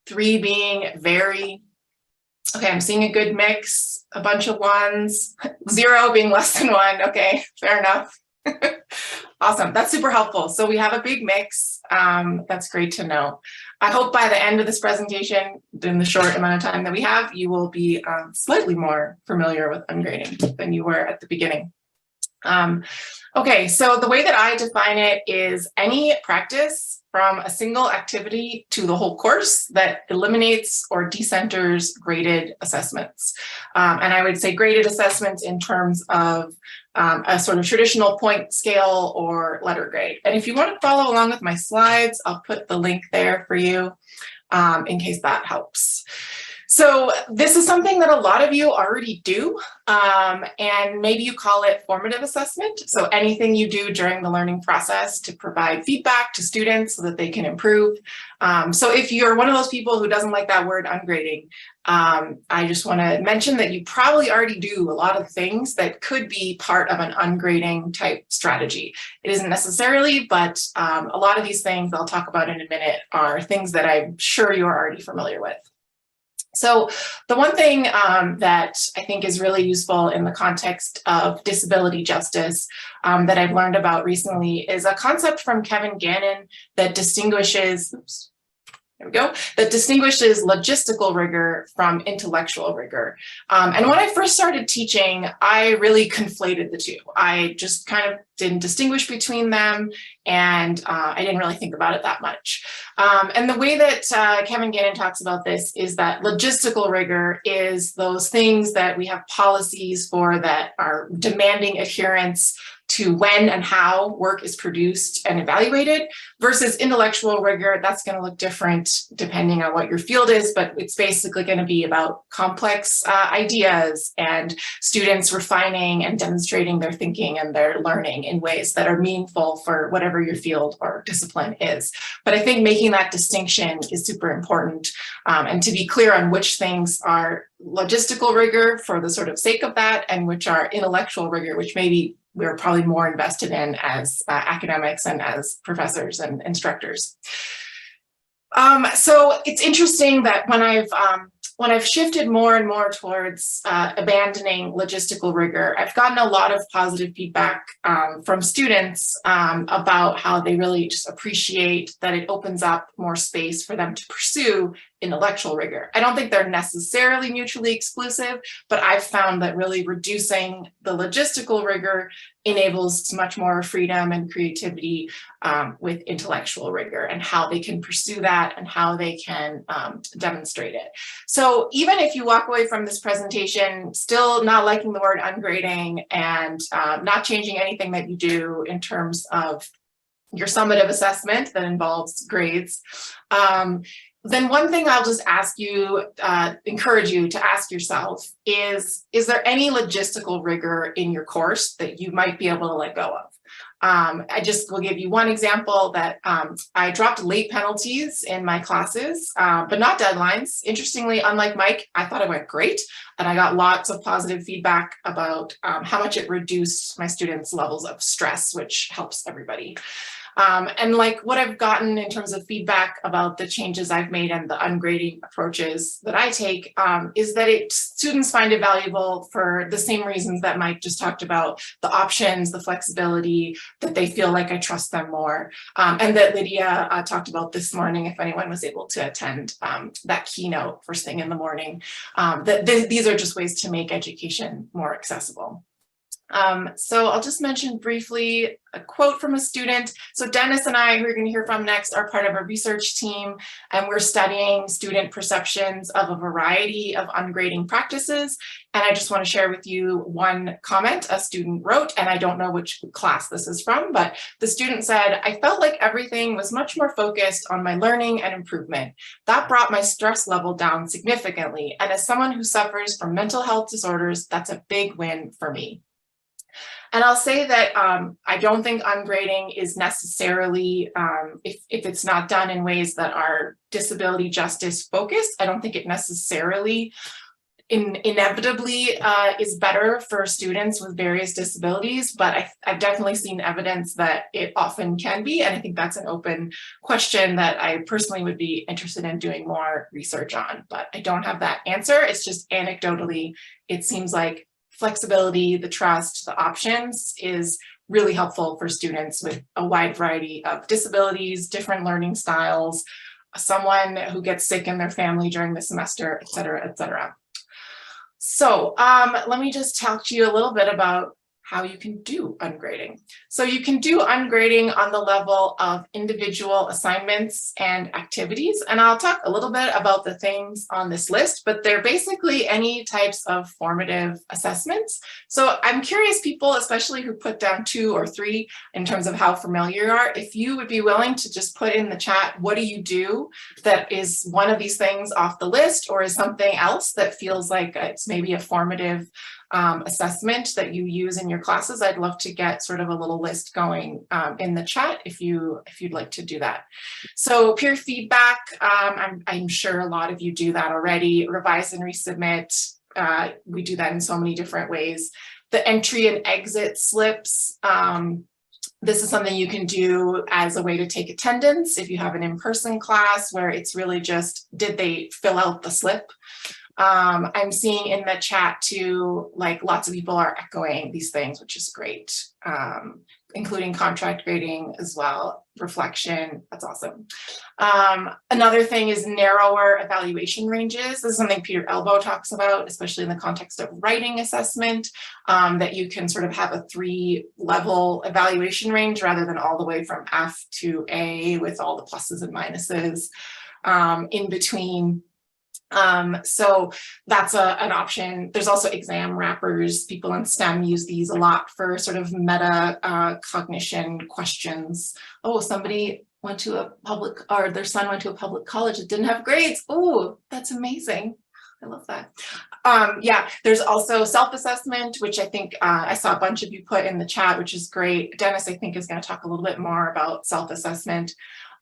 3 being very. Okay, I'm seeing a good mix, a bunch of 1s, 0 being less than 1. Okay, fair enough. Awesome, that's super helpful. So we have a big mix. That's great to know. I hope by the end of this presentation, in the short amount of time that we have, you will be slightly more familiar with ungrading than you were at the beginning. Okay, so the way that I define it is any practice from a single activity to the whole course that eliminates or decenters graded assessments. And I would say graded assessments in terms of a sort of traditional point scale or letter grade. And if you want to follow along with my slides, I'll put the link there for you in case that helps. So this is something that a lot of you already do, and maybe you call it formative assessment. So anything you do during the learning process to provide feedback to students so that they can improve. So if you're one of those people who doesn't like that word ungrading, I just want to mention that you probably already do a lot of things that could be part of an ungrading type strategy. It isn't necessarily, but a lot of these things I'll talk about in a minute are things that I'm sure you're already familiar with. So the one thing that I think is really useful in the context of disability justice that I've learned about recently is a concept from Kevin Gannon that distinguishes, that distinguishes logistical rigor from intellectual rigor. And when I first started teaching, I really conflated the two. I just kind of didn't distinguish between them, and I didn't really think about it that much. And the way that Kevin Gannon talks about this is that logistical rigor is those things that we have policies for that are demanding adherence to when and how work is produced and evaluated, versus intellectual rigor. That's going to look different depending on what your field is, but it's basically going to be about complex ideas and students refining and demonstrating their thinking and their learning in ways that are meaningful for whatever your field or discipline is. But I think making that distinction is super important, and to be clear on which things are logistical rigor for the sort of sake of that, and which are intellectual rigor, which maybe we're probably more invested in as academics and as professors and instructors. So it's interesting that when I've shifted more and more towards abandoning logistical rigor, I've gotten a lot of positive feedback from students about how they really just appreciate that it opens up more space for them to pursue intellectual rigor. I don't think they're necessarily mutually exclusive, but I've found that really reducing the logistical rigor enables much more freedom and creativity with intellectual rigor, and how they can pursue that and how they can demonstrate it. So even if you walk away from this presentation still not liking the word ungrading and not changing anything that you do in terms of your summative assessment that involves grades, then one thing I'll just ask you, encourage you to ask yourself is there any logistical rigor in your course that you might be able to let go of? I just will give you one example that I dropped late penalties in my classes, but not deadlines. Interestingly, unlike Mike, I thought it went great, and I got lots of positive feedback about how much it reduced my students' levels of stress, which helps everybody. And like what I've gotten in terms of feedback about the changes I've made and the ungrading approaches that I take is that students find it valuable for the same reasons that Mike just talked about: the options, the flexibility, that they feel like I trust them more, and that Lydia talked about this morning, if anyone was able to attend that keynote first thing in the morning, that these are just ways to make education more accessible. So I'll just mention briefly a quote from a student. So Dennis and I, who you're going to hear from next, are part of a research team, and we're studying student perceptions of a variety of ungrading practices. And I just want to share with you one comment a student wrote, and I don't know which class this is from, but the student said, "I felt like everything was much more focused on my learning and improvement. That brought my stress level down significantly. And as someone who suffers from mental health disorders, that's a big win for me." And I'll say that I don't think ungrading is necessarily, if it's not done in ways that are disability justice focused, I don't think it necessarily inevitably is better for students with various disabilities, but I've definitely seen evidence that it often can be, and I think that's an open question that I personally would be interested in doing more research on, but I don't have that answer. It's just anecdotally, it seems like flexibility, the trust, the options is really helpful for students with a wide variety of disabilities, different learning styles, someone who gets sick in their family during the semester, et cetera, et cetera. So let me just talk to you a little bit about how you can do ungrading. So you can do ungrading on the level of individual assignments and activities. And I'll talk a little bit about the things on this list, but they're basically any types of formative assessments. So I'm curious, people, especially who put down 2 or 3 in terms of how familiar you are, if you would be willing to just put in the chat, what do you do that is one of these things off the list, or is something else that feels like it's maybe a formative assessment that you use in your classes. I'd love to get sort of a little list going in the chat if you'd like to do that. So peer feedback, I'm sure a lot of you do that already. Revise and resubmit. We do that in so many different ways. The entry and exit slips. This is something you can do as a way to take attendance if you have an in-person class where it's really just, did they fill out the slip? I'm seeing in the chat too, like lots of people are echoing these things, which is great, including contract grading as well, reflection, that's awesome. Another thing is narrower evaluation ranges. This is something Peter Elbow talks about, especially in the context of writing assessment, that you can sort of have a 3-level evaluation range rather than all the way from F to A with all the pluses and minuses in between. So that's an option. There's also exam wrappers. People in STEM use these a lot for sort of meta cognition questions. Oh, somebody went to a public, or their son went to a public college that didn't have grades. Oh, that's amazing. I love that. Yeah, there's also self-assessment, which I think I saw a bunch of you put in the chat, which is great. Dennis, I think, is going to talk a little bit more about self-assessment.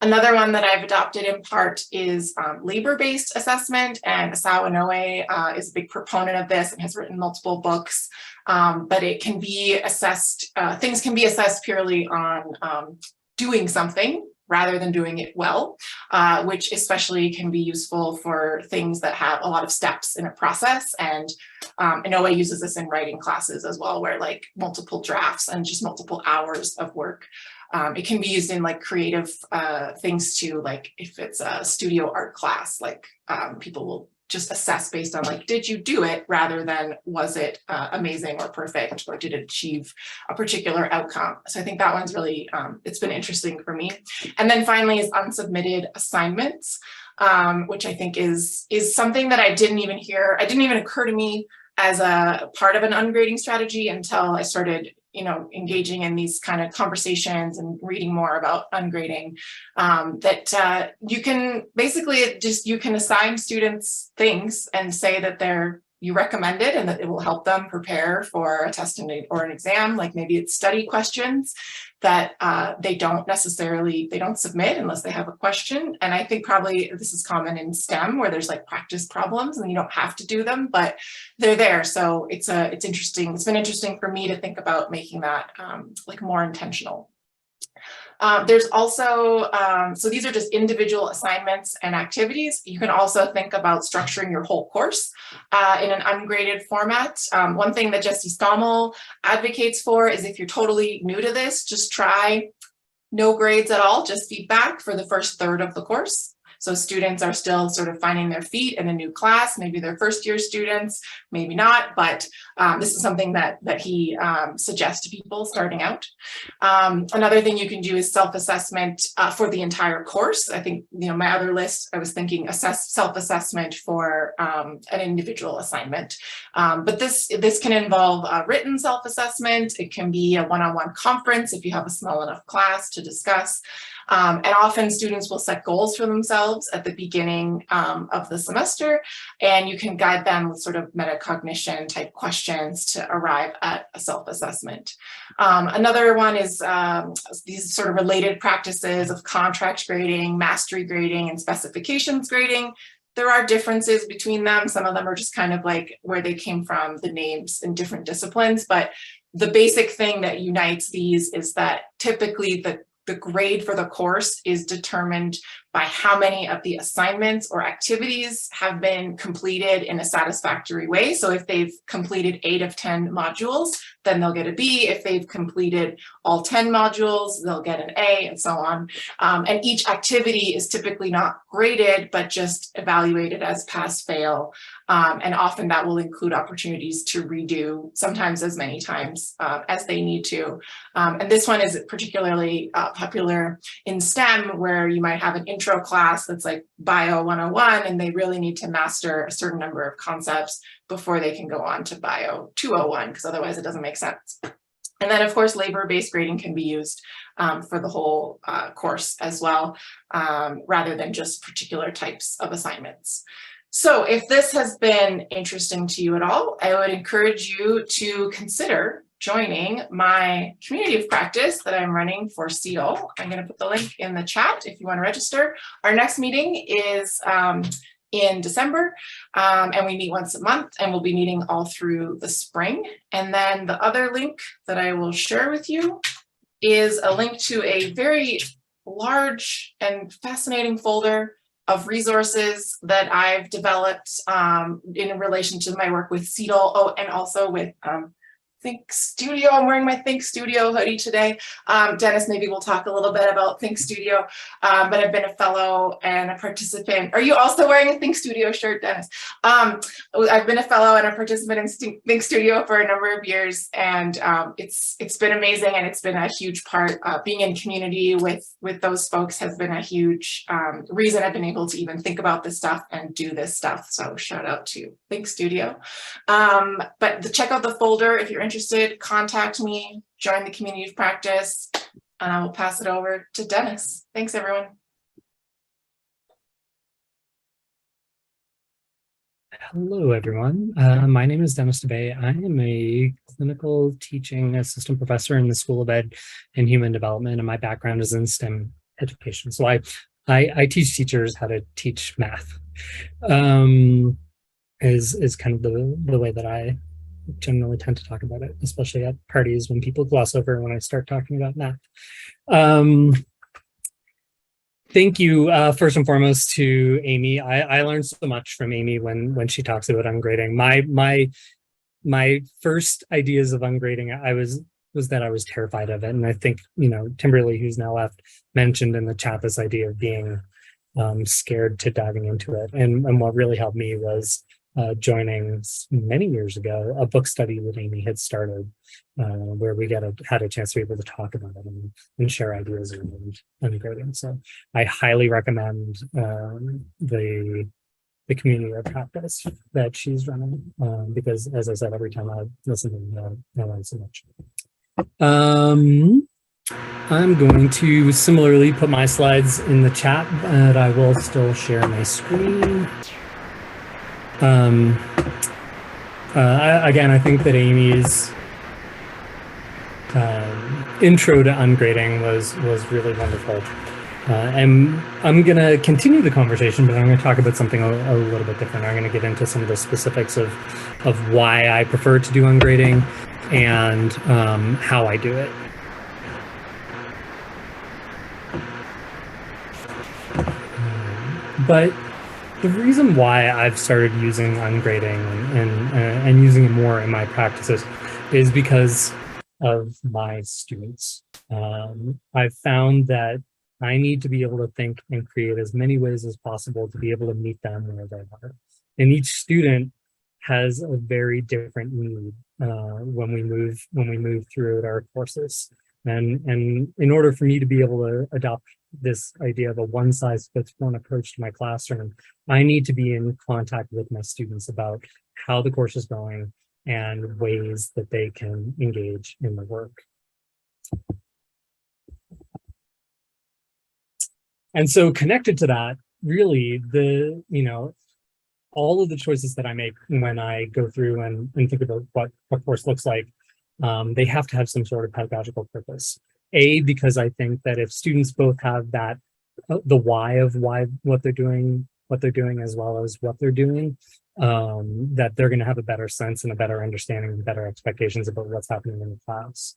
Another one that I've adopted in part is labor-based assessment, and Asawa Noe is a big proponent of this and has written multiple books, but it can be assessed, things can be assessed purely on doing something rather than doing it well, which especially can be useful for things that have a lot of steps in a process. And Noe uses this in writing classes as well, where like multiple drafts and just multiple hours of work. It can be used in like creative things too, like if it's a studio art class, like people will just assess based on like, did you do it rather than was it amazing or perfect, or did it achieve a particular outcome? So I think that one's really, it's been interesting for me. And then finally is unsubmitted assignments, which I think is something that I didn't even hear, it didn't even occur to me as a part of an ungrading strategy until I started engaging in these kind of conversations and reading more about ungrading, that you can basically you can assign students things and say that you recommend it and that it will help them prepare for a test or an exam. Like maybe it's study questions that they don't submit unless they have a question. And I think probably this is common in STEM where there's like practice problems and you don't have to do them, but they're there. So it's interesting. It's been interesting for me to think about making that like more intentional. There's also, so these are just individual assignments and activities. You can also think about structuring your whole course in an ungraded format. One thing that Jesse Stommel advocates for is if you're totally new to this, just try no grades at all, just feedback for the first third of the course. So students are still sort of finding their feet in a new class, maybe they're first year students, maybe not, but this is something that he suggests to people starting out. Another thing you can do is self-assessment for the entire course. I think, my other list, I was thinking self-assessment for an individual assignment. But this can involve written self-assessment. It can be a one-on-one conference if you have a small enough class to discuss. And often students will set goals for themselves at the beginning of the semester, and you can guide them with sort of metacognition type questions to arrive at a self-assessment. Another one is these sort of related practices of contract grading, mastery grading, and specifications grading. There are differences between them. Some of them are just kind of like where they came from, the names in different disciplines, but the basic thing that unites these is that typically the grade for the course is determined by how many of the assignments or activities have been completed in a satisfactory way. So if they've completed 8 of 10 modules, then they'll get a B. If they've completed all 10 modules, they'll get an A, and so on. And each activity is typically not graded, but just evaluated as pass-fail. And often that will include opportunities to redo, sometimes as many times as they need to. And this one is particularly popular in STEM, where you might have an intro class that's like Bio 101, and they really need to master a certain number of concepts before they can go on to Bio 201, because otherwise it doesn't make sense. And then, of course, labor-based grading can be used for the whole course as well, rather than just particular types of assignments. So if this has been interesting to you at all, I would encourage you to consider joining my community of practice that I'm running for CETL. I'm going to put the link in the chat if you want to register. Our next meeting is in December, and we meet once a month, and we'll be meeting all through the spring. And then the other link that I will share with you is a link to a very large and fascinating folder of resources that I've developed in relation to my work with CETL. Oh, and also with Think Studio. I'm wearing my Think Studio hoodie today. Dennis, maybe we'll talk a little bit about Think Studio, but I've been a fellow and a participant. Are you also wearing a Think Studio shirt, Dennis? I've been a fellow and a participant in Think Studio for a number of years, and it's been amazing, and it's been a huge part. Being in community with those folks has been a huge reason I've been able to even think about this stuff and do this stuff. So shout out to Think Studio. But check out the folder if you're interested. Contact me, join the community of practice, and I will pass it over to Dennis. Thanks, everyone. Hello, everyone. My name is Dennis DeBay. I am a clinical teaching assistant professor in the School of Ed and Human Development, and my background is in STEM education. So I teach teachers how to teach math. Is kind of the way that I generally tend to talk about it, especially at parties when people gloss over when I start talking about math. Thank you, first and foremost, to Amy. I learned so much from Amy when she talks about ungrading. My first ideas of ungrading, was that I was terrified of it, and I think Timberly, who's now left, mentioned in the chat this idea of being scared to diving into it. And what really helped me was joining many years ago a book study that Amy had started, where we had a chance to be able to talk about it and share ideas around ungrading. So I highly recommend the community of practice that she's running, because, as I said, every time I listen to them, I learn so much. I'm going to similarly put my slides in the chat, but I will still share my screen. Again, I think that Amy's intro to ungrading was really wonderful. And I'm going to continue the conversation, but I'm going to talk about something a little bit different. I'm going to get into some of the specifics of why I prefer to do ungrading and how I do it. But the reason why I've started using ungrading and using it more in my practices is because of my students. I've found that I need to be able to think and create as many ways as possible to be able to meet them where they are. And each student has a very different need when we move through our courses. And in order for me to be able to adopt this idea of a one-size-fits-one approach to my classroom, I need to be in contact with my students about how the course is going and ways that they can engage in the work. And so connected to that, really, all of the choices that I make when I go through and think about what a course looks like, they have to have some sort of pedagogical purpose. Because I think that if students both have that, the why of what they're doing, as well as what they're doing, that they're going to have a better sense and a better understanding and better expectations about what's happening in the class.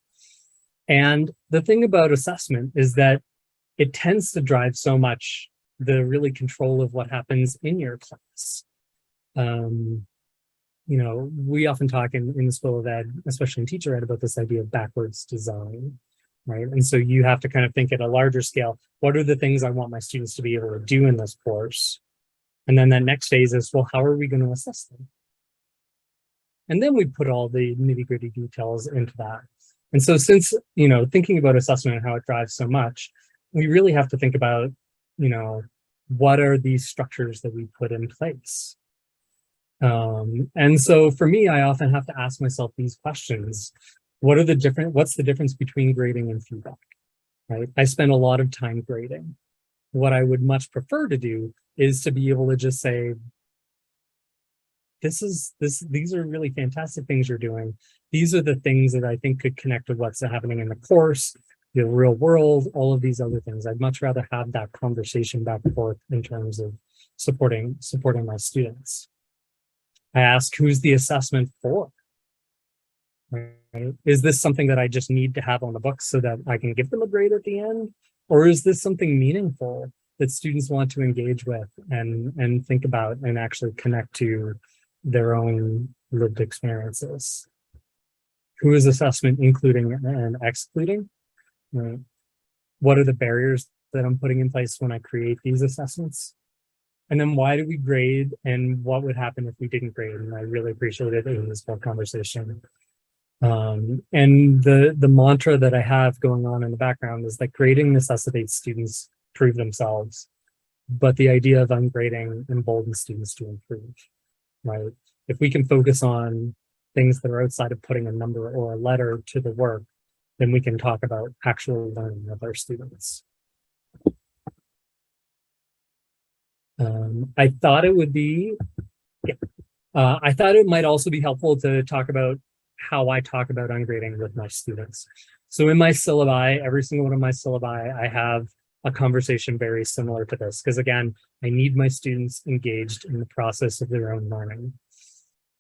And the thing about assessment is that it tends to drive so much the really control of what happens in your class. we often talk in the School of Ed, especially in teacher ed, about this idea of backwards design, right? And so you have to kind of think at a larger scale, what are the things I want my students to be able to do in this course? And then that next phase is, well, how are we going to assess them? And then we put all the nitty-gritty details into that. And so since, thinking about assessment and how it drives so much, we really have to think about, what are these structures that we put in place? And so for me, I often have to ask myself these questions. What's the difference between grading and feedback, right? I spend a lot of time grading. What I would much prefer to do is to be able to just say, these are really fantastic things you're doing. These are the things that I think could connect to what's happening in the course, the real world, all of these other things. I'd much rather have that conversation back and forth in terms of supporting my students. I ask, who's the assessment for? Right? Is this something that I just need to have on the books so that I can give them a grade at the end? Or is this something meaningful that students want to engage with and think about and actually connect to their own lived experiences? Who is assessment including and excluding? Right? What are the barriers that I'm putting in place when I create these assessments? And then why do we grade, and what would happen if we didn't grade? And I really appreciated it in this whole conversation. And the mantra that I have going on in the background is that grading necessitates students prove themselves, but the idea of ungrading emboldens students to improve, right? If we can focus on things that are outside of putting a number or a letter to the work, then we can talk about actual learning of our students. I thought it would be, I thought it might also be helpful to talk about how I talk about ungrading with my students. So in my syllabi, every single one of my syllabi, I have a conversation very similar to this, because again, I need my students engaged in the process of their own learning.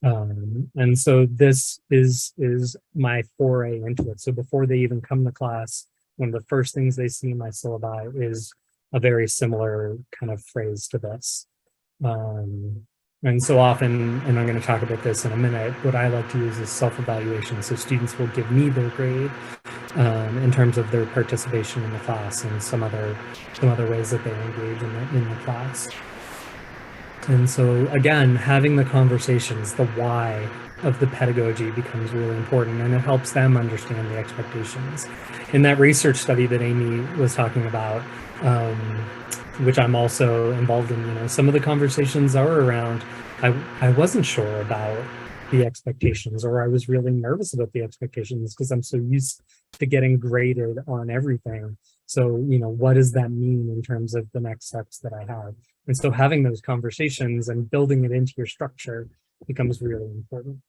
And so this is my foray into it. So before they even come to class, one of the first things they see in my syllabi is a very similar kind of phrase to this. And so often, and I'm going to talk about this in a minute, what I like to use is self-evaluation. So students will give me their grade in terms of their participation in the class and some other ways that they engage in the class. And so again, having the conversations, the why of the pedagogy becomes really important, and it helps them understand the expectations. In that research study that Amy was talking about, which I'm also involved in, some of the conversations are around, I wasn't sure about the expectations, or I was really nervous about the expectations because I'm so used to getting graded on everything. So, what does that mean in terms of the next steps that I have? And so having those conversations and building it into your structure becomes really important.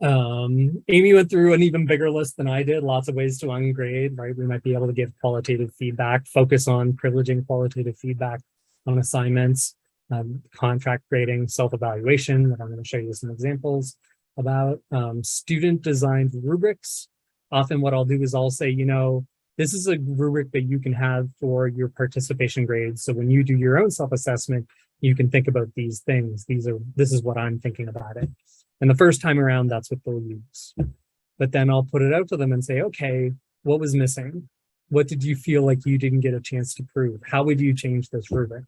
Amy went through an even bigger list than I did, lots of ways to ungrade, right? We might be able to give qualitative feedback, focus on privileging qualitative feedback on assignments, contract grading, self-evaluation, that I'm going to show you some examples about, student designed rubrics. Often what I'll do is I'll say, this is a rubric that you can have for your participation grades. So when you do your own self-assessment, you can think about these things. This is what I'm thinking about it. And the first time around, that's what they'll use. But then I'll put it out to them and say, okay, what was missing? What did you feel like you didn't get a chance to prove? How would you change this rubric?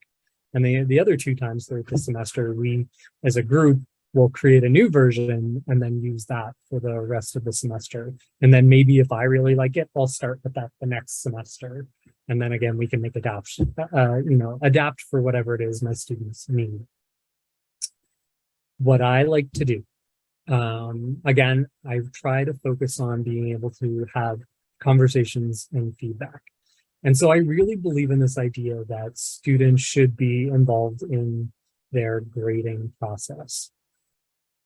And the other 2 times throughout the semester, we as a group will create a new version and then use that for the rest of the semester. And then maybe if I really like it, I'll start with that the next semester. And then again, we can make adapt for whatever it is my students need. What I like to do, again, I try to focus on being able to have conversations and feedback. And so I really believe in this idea that students should be involved in their grading process.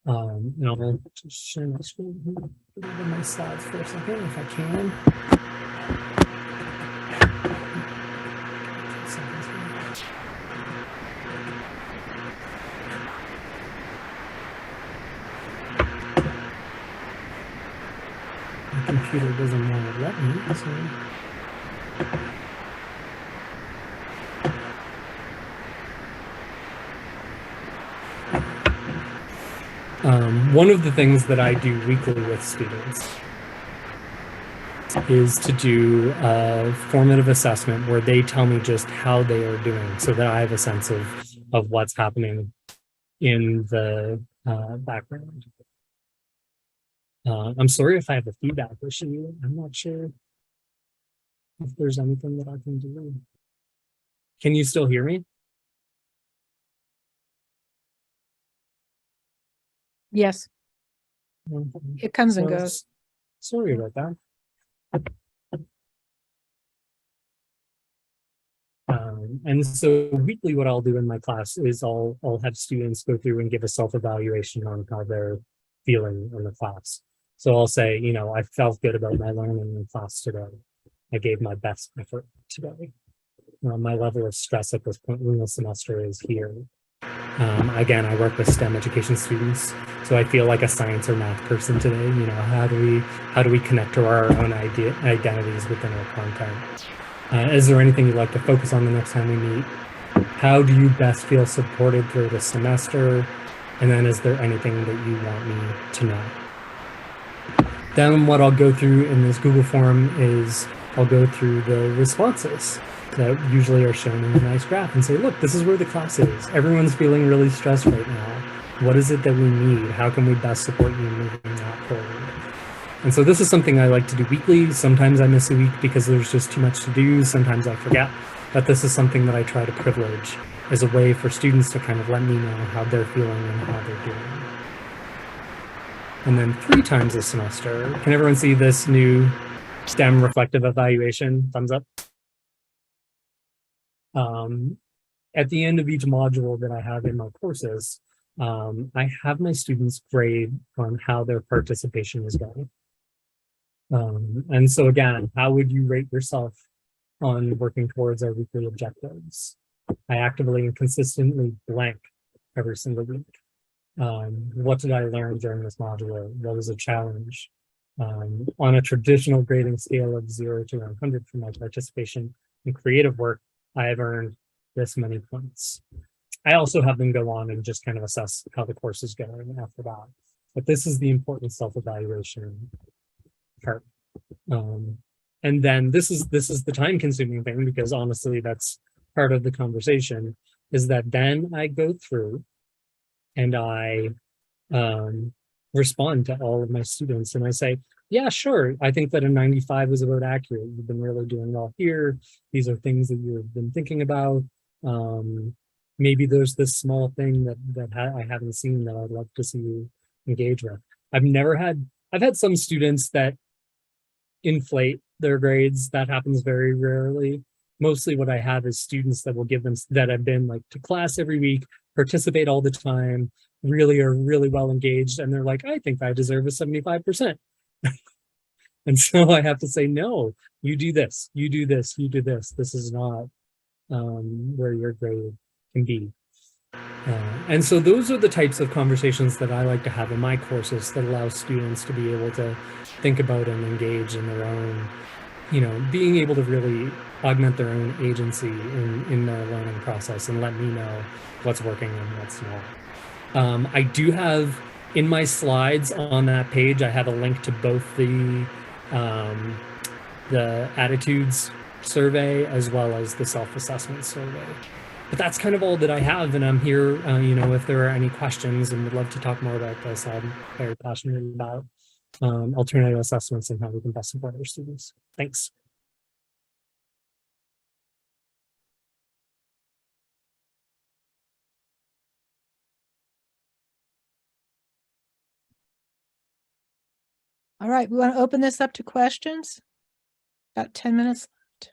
And I'll just share my screen here, put it in my slides for a second if I can. My computer doesn't want to let me, so. One of the things that I do weekly with students is to do a formative assessment where they tell me just how they are doing so that I have a sense of what's happening in the background. I'm sorry if I have a feedback issue. I'm not sure if there's anything that I can do. Can you still hear me? Yes, it comes and So, goes. Sorry about that. And so weekly, what I'll do in my class is I'll have students go through and give a self-evaluation on how they're feeling in the class. So I'll say, you know, I felt good about my learning in class today. I gave my best effort today. My level of stress at this point in the semester is here. Again, I work with STEM education students, so I feel like a science or math person today. You know, how do we connect to our own identities within our content? Is there anything you'd like to focus on the next time we meet? How do you best feel supported through the semester? And then is there anything that you want me to know? Then what I'll go through in this Google form is I'll go through the responses that usually are shown in a nice graph and say, look, this is where the class is. Everyone's feeling really stressed right now. What is it that we need? How can we best support you moving that forward? And so this is something I like to do weekly. Sometimes I miss a week because there's just too much to do. Sometimes I forget. But this is something that I try to privilege as a way for students to kind of let me know how they're feeling and how they're doing. And then 3 times a semester, can everyone see this new STEM reflective evaluation? Thumbs up. At the end of each module that I have in my courses, I have my students grade on how their participation is going. And so again, how would you rate yourself on working towards our weekly objectives? I actively and consistently blank every single week. What did I learn during this module? What was a challenge? On a traditional grading scale of 0 to 100 for my participation in creative work, I have earned this many points. I also have them go on and just kind of assess how the course is going after that. But this is the important self-evaluation part. And then this is the time-consuming thing, because honestly, that's part of the conversation, is that then I go through and I respond to all of my students and I say, yeah, sure, I think that a 95 is about accurate. You've been really doing well here. These are things that you've been thinking about. Maybe there's this small thing that I haven't seen that I'd love to see you engage with. I've had some students that inflate their grades. That happens very rarely. Mostly what I have is students that will give them, that have been like to class every week, participate all the time, really are really well engaged. And they're like, I think I deserve a 75%. And so I have to say, no, you do this, you do this, you do this. This is not where your grade can be. And so those are the types of conversations that I like to have in my courses that allow students to be able to think about and engage in their own, you know, being able to really augment their own agency in their learning process and let me know what's working and what's not. I do have in my slides on that page, I have a link to both the attitudes survey as well as the self-assessment survey. But that's kind of all that I have, and I'm here, you know, if there are any questions, and would love to talk more about this. I'm very passionate about alternative assessments and how we can best support our students. Thanks. All right, we want to open this up to questions. About 10 minutes left.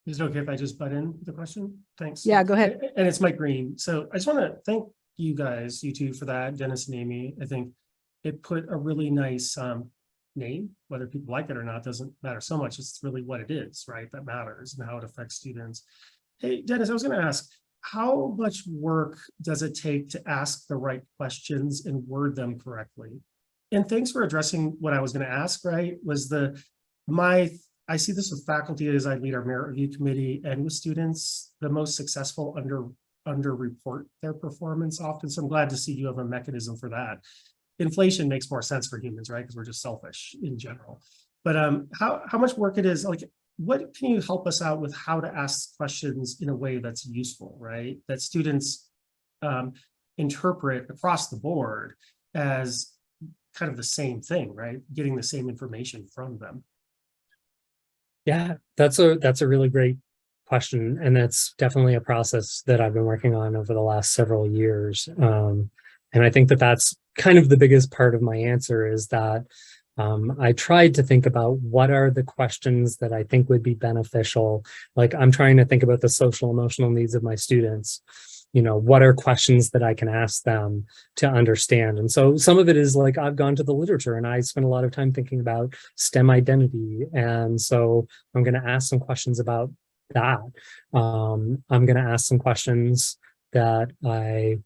Is it okay if I just butt in the question? Thanks. Yeah, go ahead. And it's Mike Green. So I just want to thank you guys, you two, for that, Dennis and Amy. I think it put a really nice name, whether people like it or not, doesn't matter so much. It's really what it is, right? That matters and how it affects students. Hey, Dennis, I was going to ask, how much work does it take to ask the right questions and word them correctly? And thanks for addressing what I was going to ask, right? I see this with faculty as I lead our merit review committee and with students, the most successful under report their performance often. So I'm glad to see you have a mechanism for that. Inflation makes more sense for humans, right? Because we're just selfish in general. But how much work it is, like, what can you help us out with how to ask questions in a way that's useful, right? That students interpret across the board as kind of the same thing, right? Getting the same information from them. Yeah, that's a really great question. And that's definitely a process that I've been working on over the last several years. And I think that that's kind of the biggest part of my answer is that I tried to think about what are the questions that I think would be beneficial. Like I'm trying to think about the social emotional needs of my students. You know, what are questions that I can ask them to understand? And so some of it is like, I've gone to the literature and I spent a lot of time thinking about STEM identity. And so I'm going to ask some questions about that. I'm going to ask some questions that I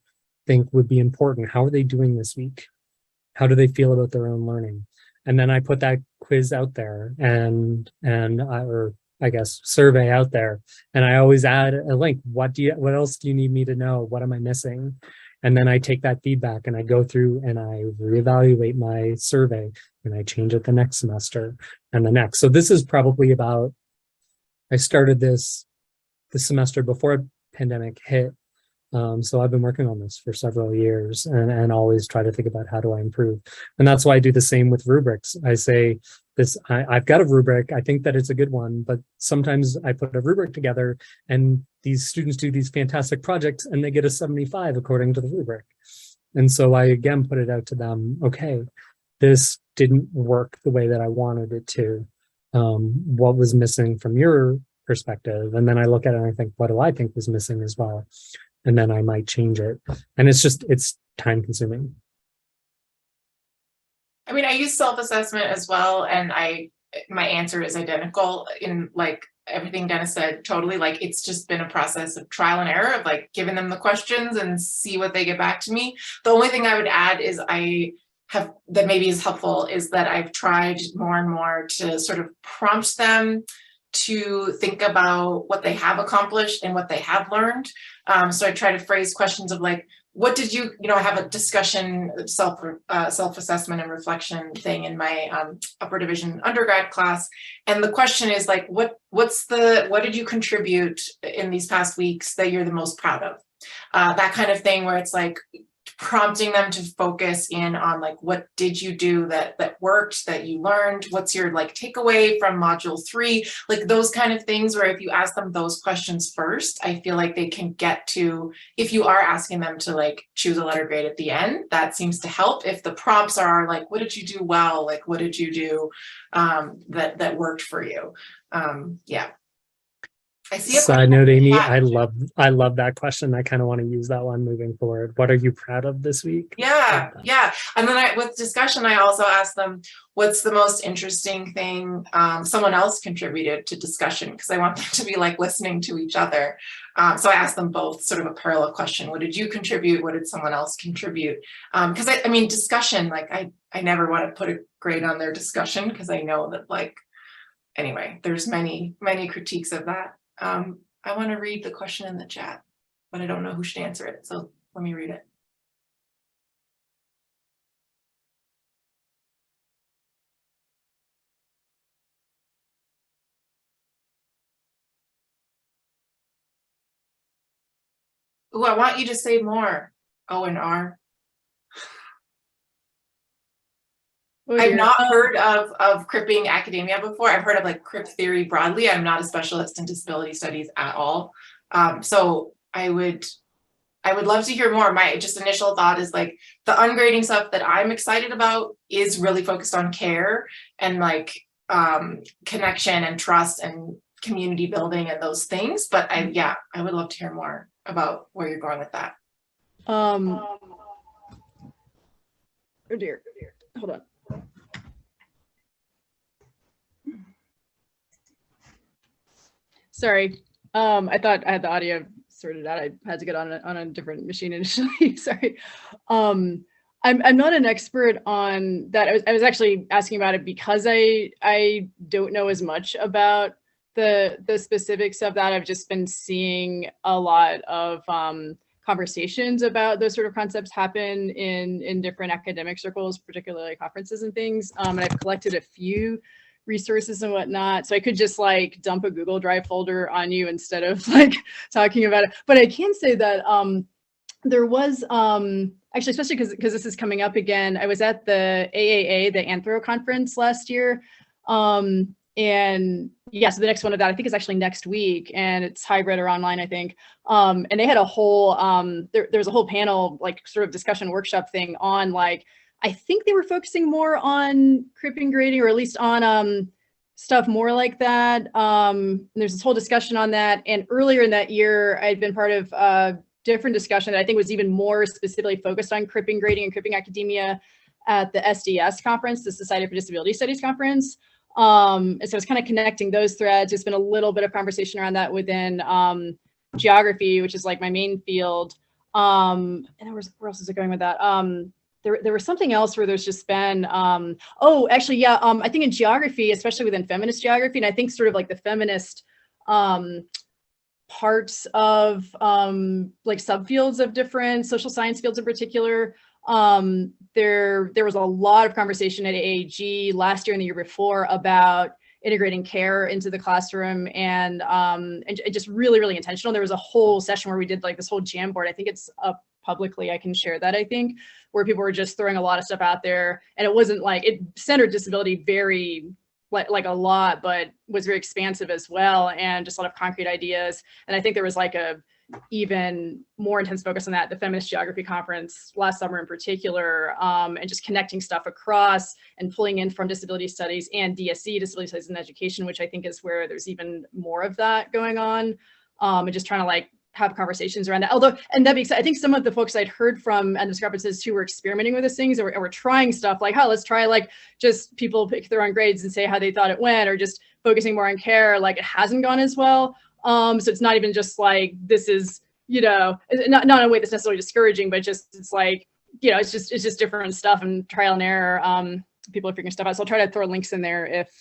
think would be important. How are they doing this week? How do they feel about their own learning? And then I put that quiz out there or I guess survey out there. And I always add a link. What else do you need me to know? What am I missing? And then I take that feedback and I go through and I reevaluate my survey and I change it the next semester and the next. So this is probably about, I started this the semester before pandemic hit. So I've been working on this for several years and always try to think about how do I improve. And that's why I do the same with rubrics. I say I've got a rubric. I think that it's a good one, but sometimes I put a rubric together and these students do these fantastic projects and they get a 75 according to the rubric. And so I again put it out to them. Okay, this didn't work the way that I wanted it to. What was missing from your perspective? And then I look at it and I think, what do I think was missing as well? And then I might change it. And it's time consuming. I mean, I use self-assessment as well, and my answer is identical in like everything Dennis said, totally. Like it's just been a process of trial and error of like giving them the questions and see what they get back to me. The only thing I would add is that maybe is helpful is that I've tried more and more to sort of prompt them to think about what they have accomplished and what they have learned. So I try to phrase questions of like, what did you have a discussion, self-assessment and reflection thing in my upper division undergrad class. And the question is like, what did you contribute in these past weeks that you're the most proud of? That kind of thing where it's like, prompting them to focus in on like, what did you do that worked, that you learned? What's your like takeaway from module 3? Like those kind of things where if you ask them those questions first, I feel like they can get to, if you are asking them to like choose a letter grade at the end, that seems to help. If the prompts are like, what did you do well? Like, what did you do that worked for you? Yeah. I see. Side note, Amy, I love that question. I kind of want to use that one moving forward. What are you proud of this week? Yeah. And then with discussion, I also ask them, what's the most interesting thing someone else contributed to discussion? Because I want them to be like listening to each other. So I ask them both sort of a parallel question. What did you contribute? What did someone else contribute? Because I mean, discussion, like I never want to put a grade on their discussion because I know that like, anyway, there's many critiques of that. I want to read the question in the chat, but I don't know who should answer it. So let me read it. Ooh, I want you to say more. O and R. Oh, I've not heard of cripping academia before. I've heard of like crip theory broadly. I'm not a specialist in disability studies at all. So I would love to hear more. My just initial thought is like the ungrading stuff that I'm excited about is really focused on care and like connection and trust and community building and those things. But I would love to hear more about where you're going with that. Oh dear. Hold on. Sorry. I thought I had the audio sorted out. I had to get on a different machine initially. Sorry. I'm not an expert on that. I was actually asking about it because I don't know as much about the specifics of that. I've just been seeing a lot of conversations about those sort of concepts happen in different academic circles, particularly conferences and things. And I've collected a few resources and whatnot. So I could just like dump a Google Drive folder on you instead of like talking about it. But I can say that there was actually, especially because this is coming up again, I was at the AAA, the Anthro conference last year. And yeah, so the next one of that I think is actually next week, and it's hybrid or online, I think. And they had a whole there was a whole panel, like sort of discussion workshop thing on like, I think they were focusing more on cripping grading, or at least on stuff more like that. There's this whole discussion on that. And earlier in that year, I'd been part of a different discussion that I think was even more specifically focused on cripping grading and cripping academia at the SDS conference, the Society for Disability Studies conference. And so it's kind of connecting those threads. There's been a little bit of conversation around that within geography, which is like my main field. And where else is it going with that? There was something else where there's just been, oh, actually, yeah, I think in geography, especially within feminist geography, and I think sort of like the feminist parts of like subfields of different social science fields in particular, there was a lot of conversation at AAG last year and the year before about integrating care into the classroom, and just really, really intentional. There was a whole session where we did like this whole jam board. I think it's up publicly. I can share that, I think, where people were just throwing a lot of stuff out there. And it wasn't like, it centered disability very like a lot, but was very expansive as well, and just a lot of concrete ideas. And I think there was like a even more intense focus on that, the Feminist Geography Conference last summer in particular, and just connecting stuff across and pulling in from disability studies and DSE, disability studies and education, which I think is where there's even more of that going on, and just trying to like have conversations around that. Although, and that being said, I think some of the folks I'd heard from at these conferences who were experimenting with these things, or were trying stuff like, oh, let's try like just people pick their own grades and say how they thought it went, or just focusing more on care, like it hasn't gone as well. So it's not even just like, this is, you know, not in a way that's necessarily discouraging, but just, it's like, you know, it's just different stuff and trial and error. People are figuring stuff out. So I'll try to throw links in there if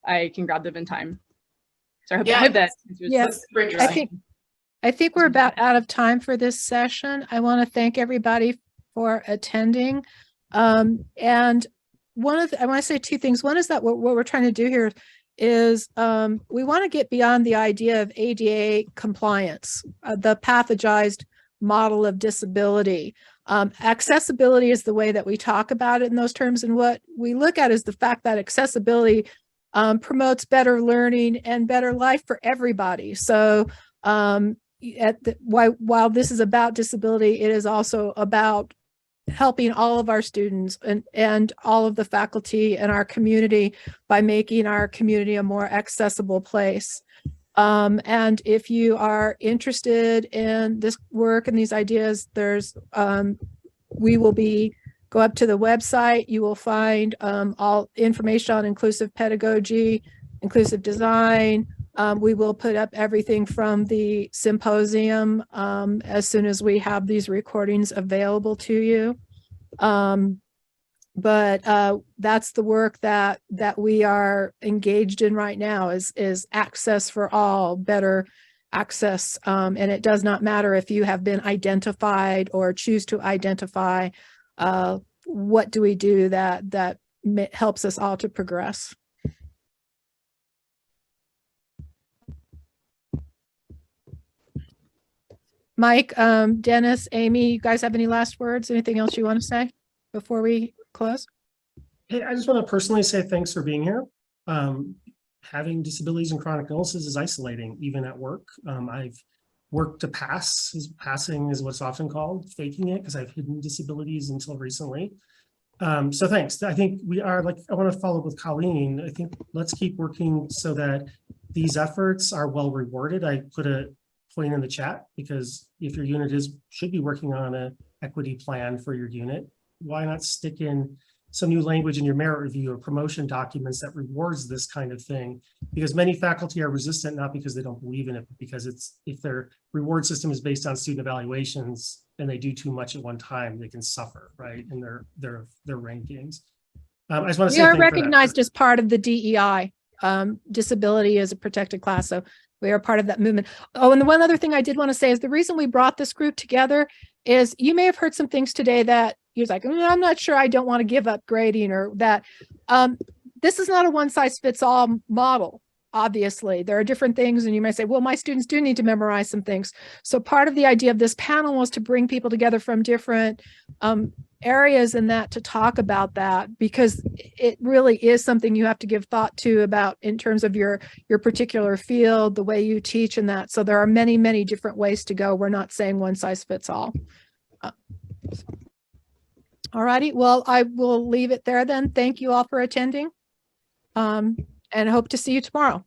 I can grab them in time. So I hope, I hope that. Yes, I think we're about out of time for this session. I want to thank everybody for attending. And I want to say two things. One is that what we're trying to do here is we want to get beyond the idea of ADA compliance, the pathologized model of disability. Accessibility is the way that we talk about it in those terms. And what we look at is the fact that accessibility promotes better learning and better life for everybody. So while this is about disability, it is also about helping all of our students and all of the faculty in our community by making our community a more accessible place. And if you are interested in this work and these ideas, there's we will go up to the website. You will find all information on inclusive pedagogy, inclusive design. We will put up everything from the symposium as soon as we have these recordings available to you. But that's the work that we are engaged in right now is access for all, better access. And it does not matter if you have been identified or choose to identify. What do we do that helps us all to progress? Mike, Dennis, Amy, you guys have any last words? Anything else you want to say before we close? Hey, I just want to personally say thanks for being here. Having disabilities and chronic illnesses is isolating, even at work. I've worked to pass. Passing is what's often called, faking it, because I've hidden disabilities until recently. So thanks. I think we are I want to follow up with Colleen. I think let's keep working so that these efforts are well rewarded. I put a point in the chat, because if your unit should be working on an equity plan for your unit, why not stick in some new language in your merit review or promotion documents that rewards this kind of thing, because many faculty are resistant, not because they don't believe in it, but because if their reward system is based on student evaluations and they do too much at one time, they can suffer, right, in their rankings. I just want to We say are thank you for that. recognized as part of the DEI, disability as a protected class. So we are part of that movement. Oh, and the one other thing I did want to say is the reason we brought this group together is you may have heard some things today that you're like, I'm not sure, I don't want to give up grading, or that this is not a one size fits all model. Obviously, there are different things, and you might say, well, my students do need to memorize some things. So part of the idea of this panel was to bring people together from different areas in that to talk about that, because it really is something you have to give thought to about in terms of your particular field, the way you teach and that. So there are many, many different ways to go. We're not saying one size fits all. All righty. Well, I will leave it there then. Thank you all for attending. And hope to see you tomorrow.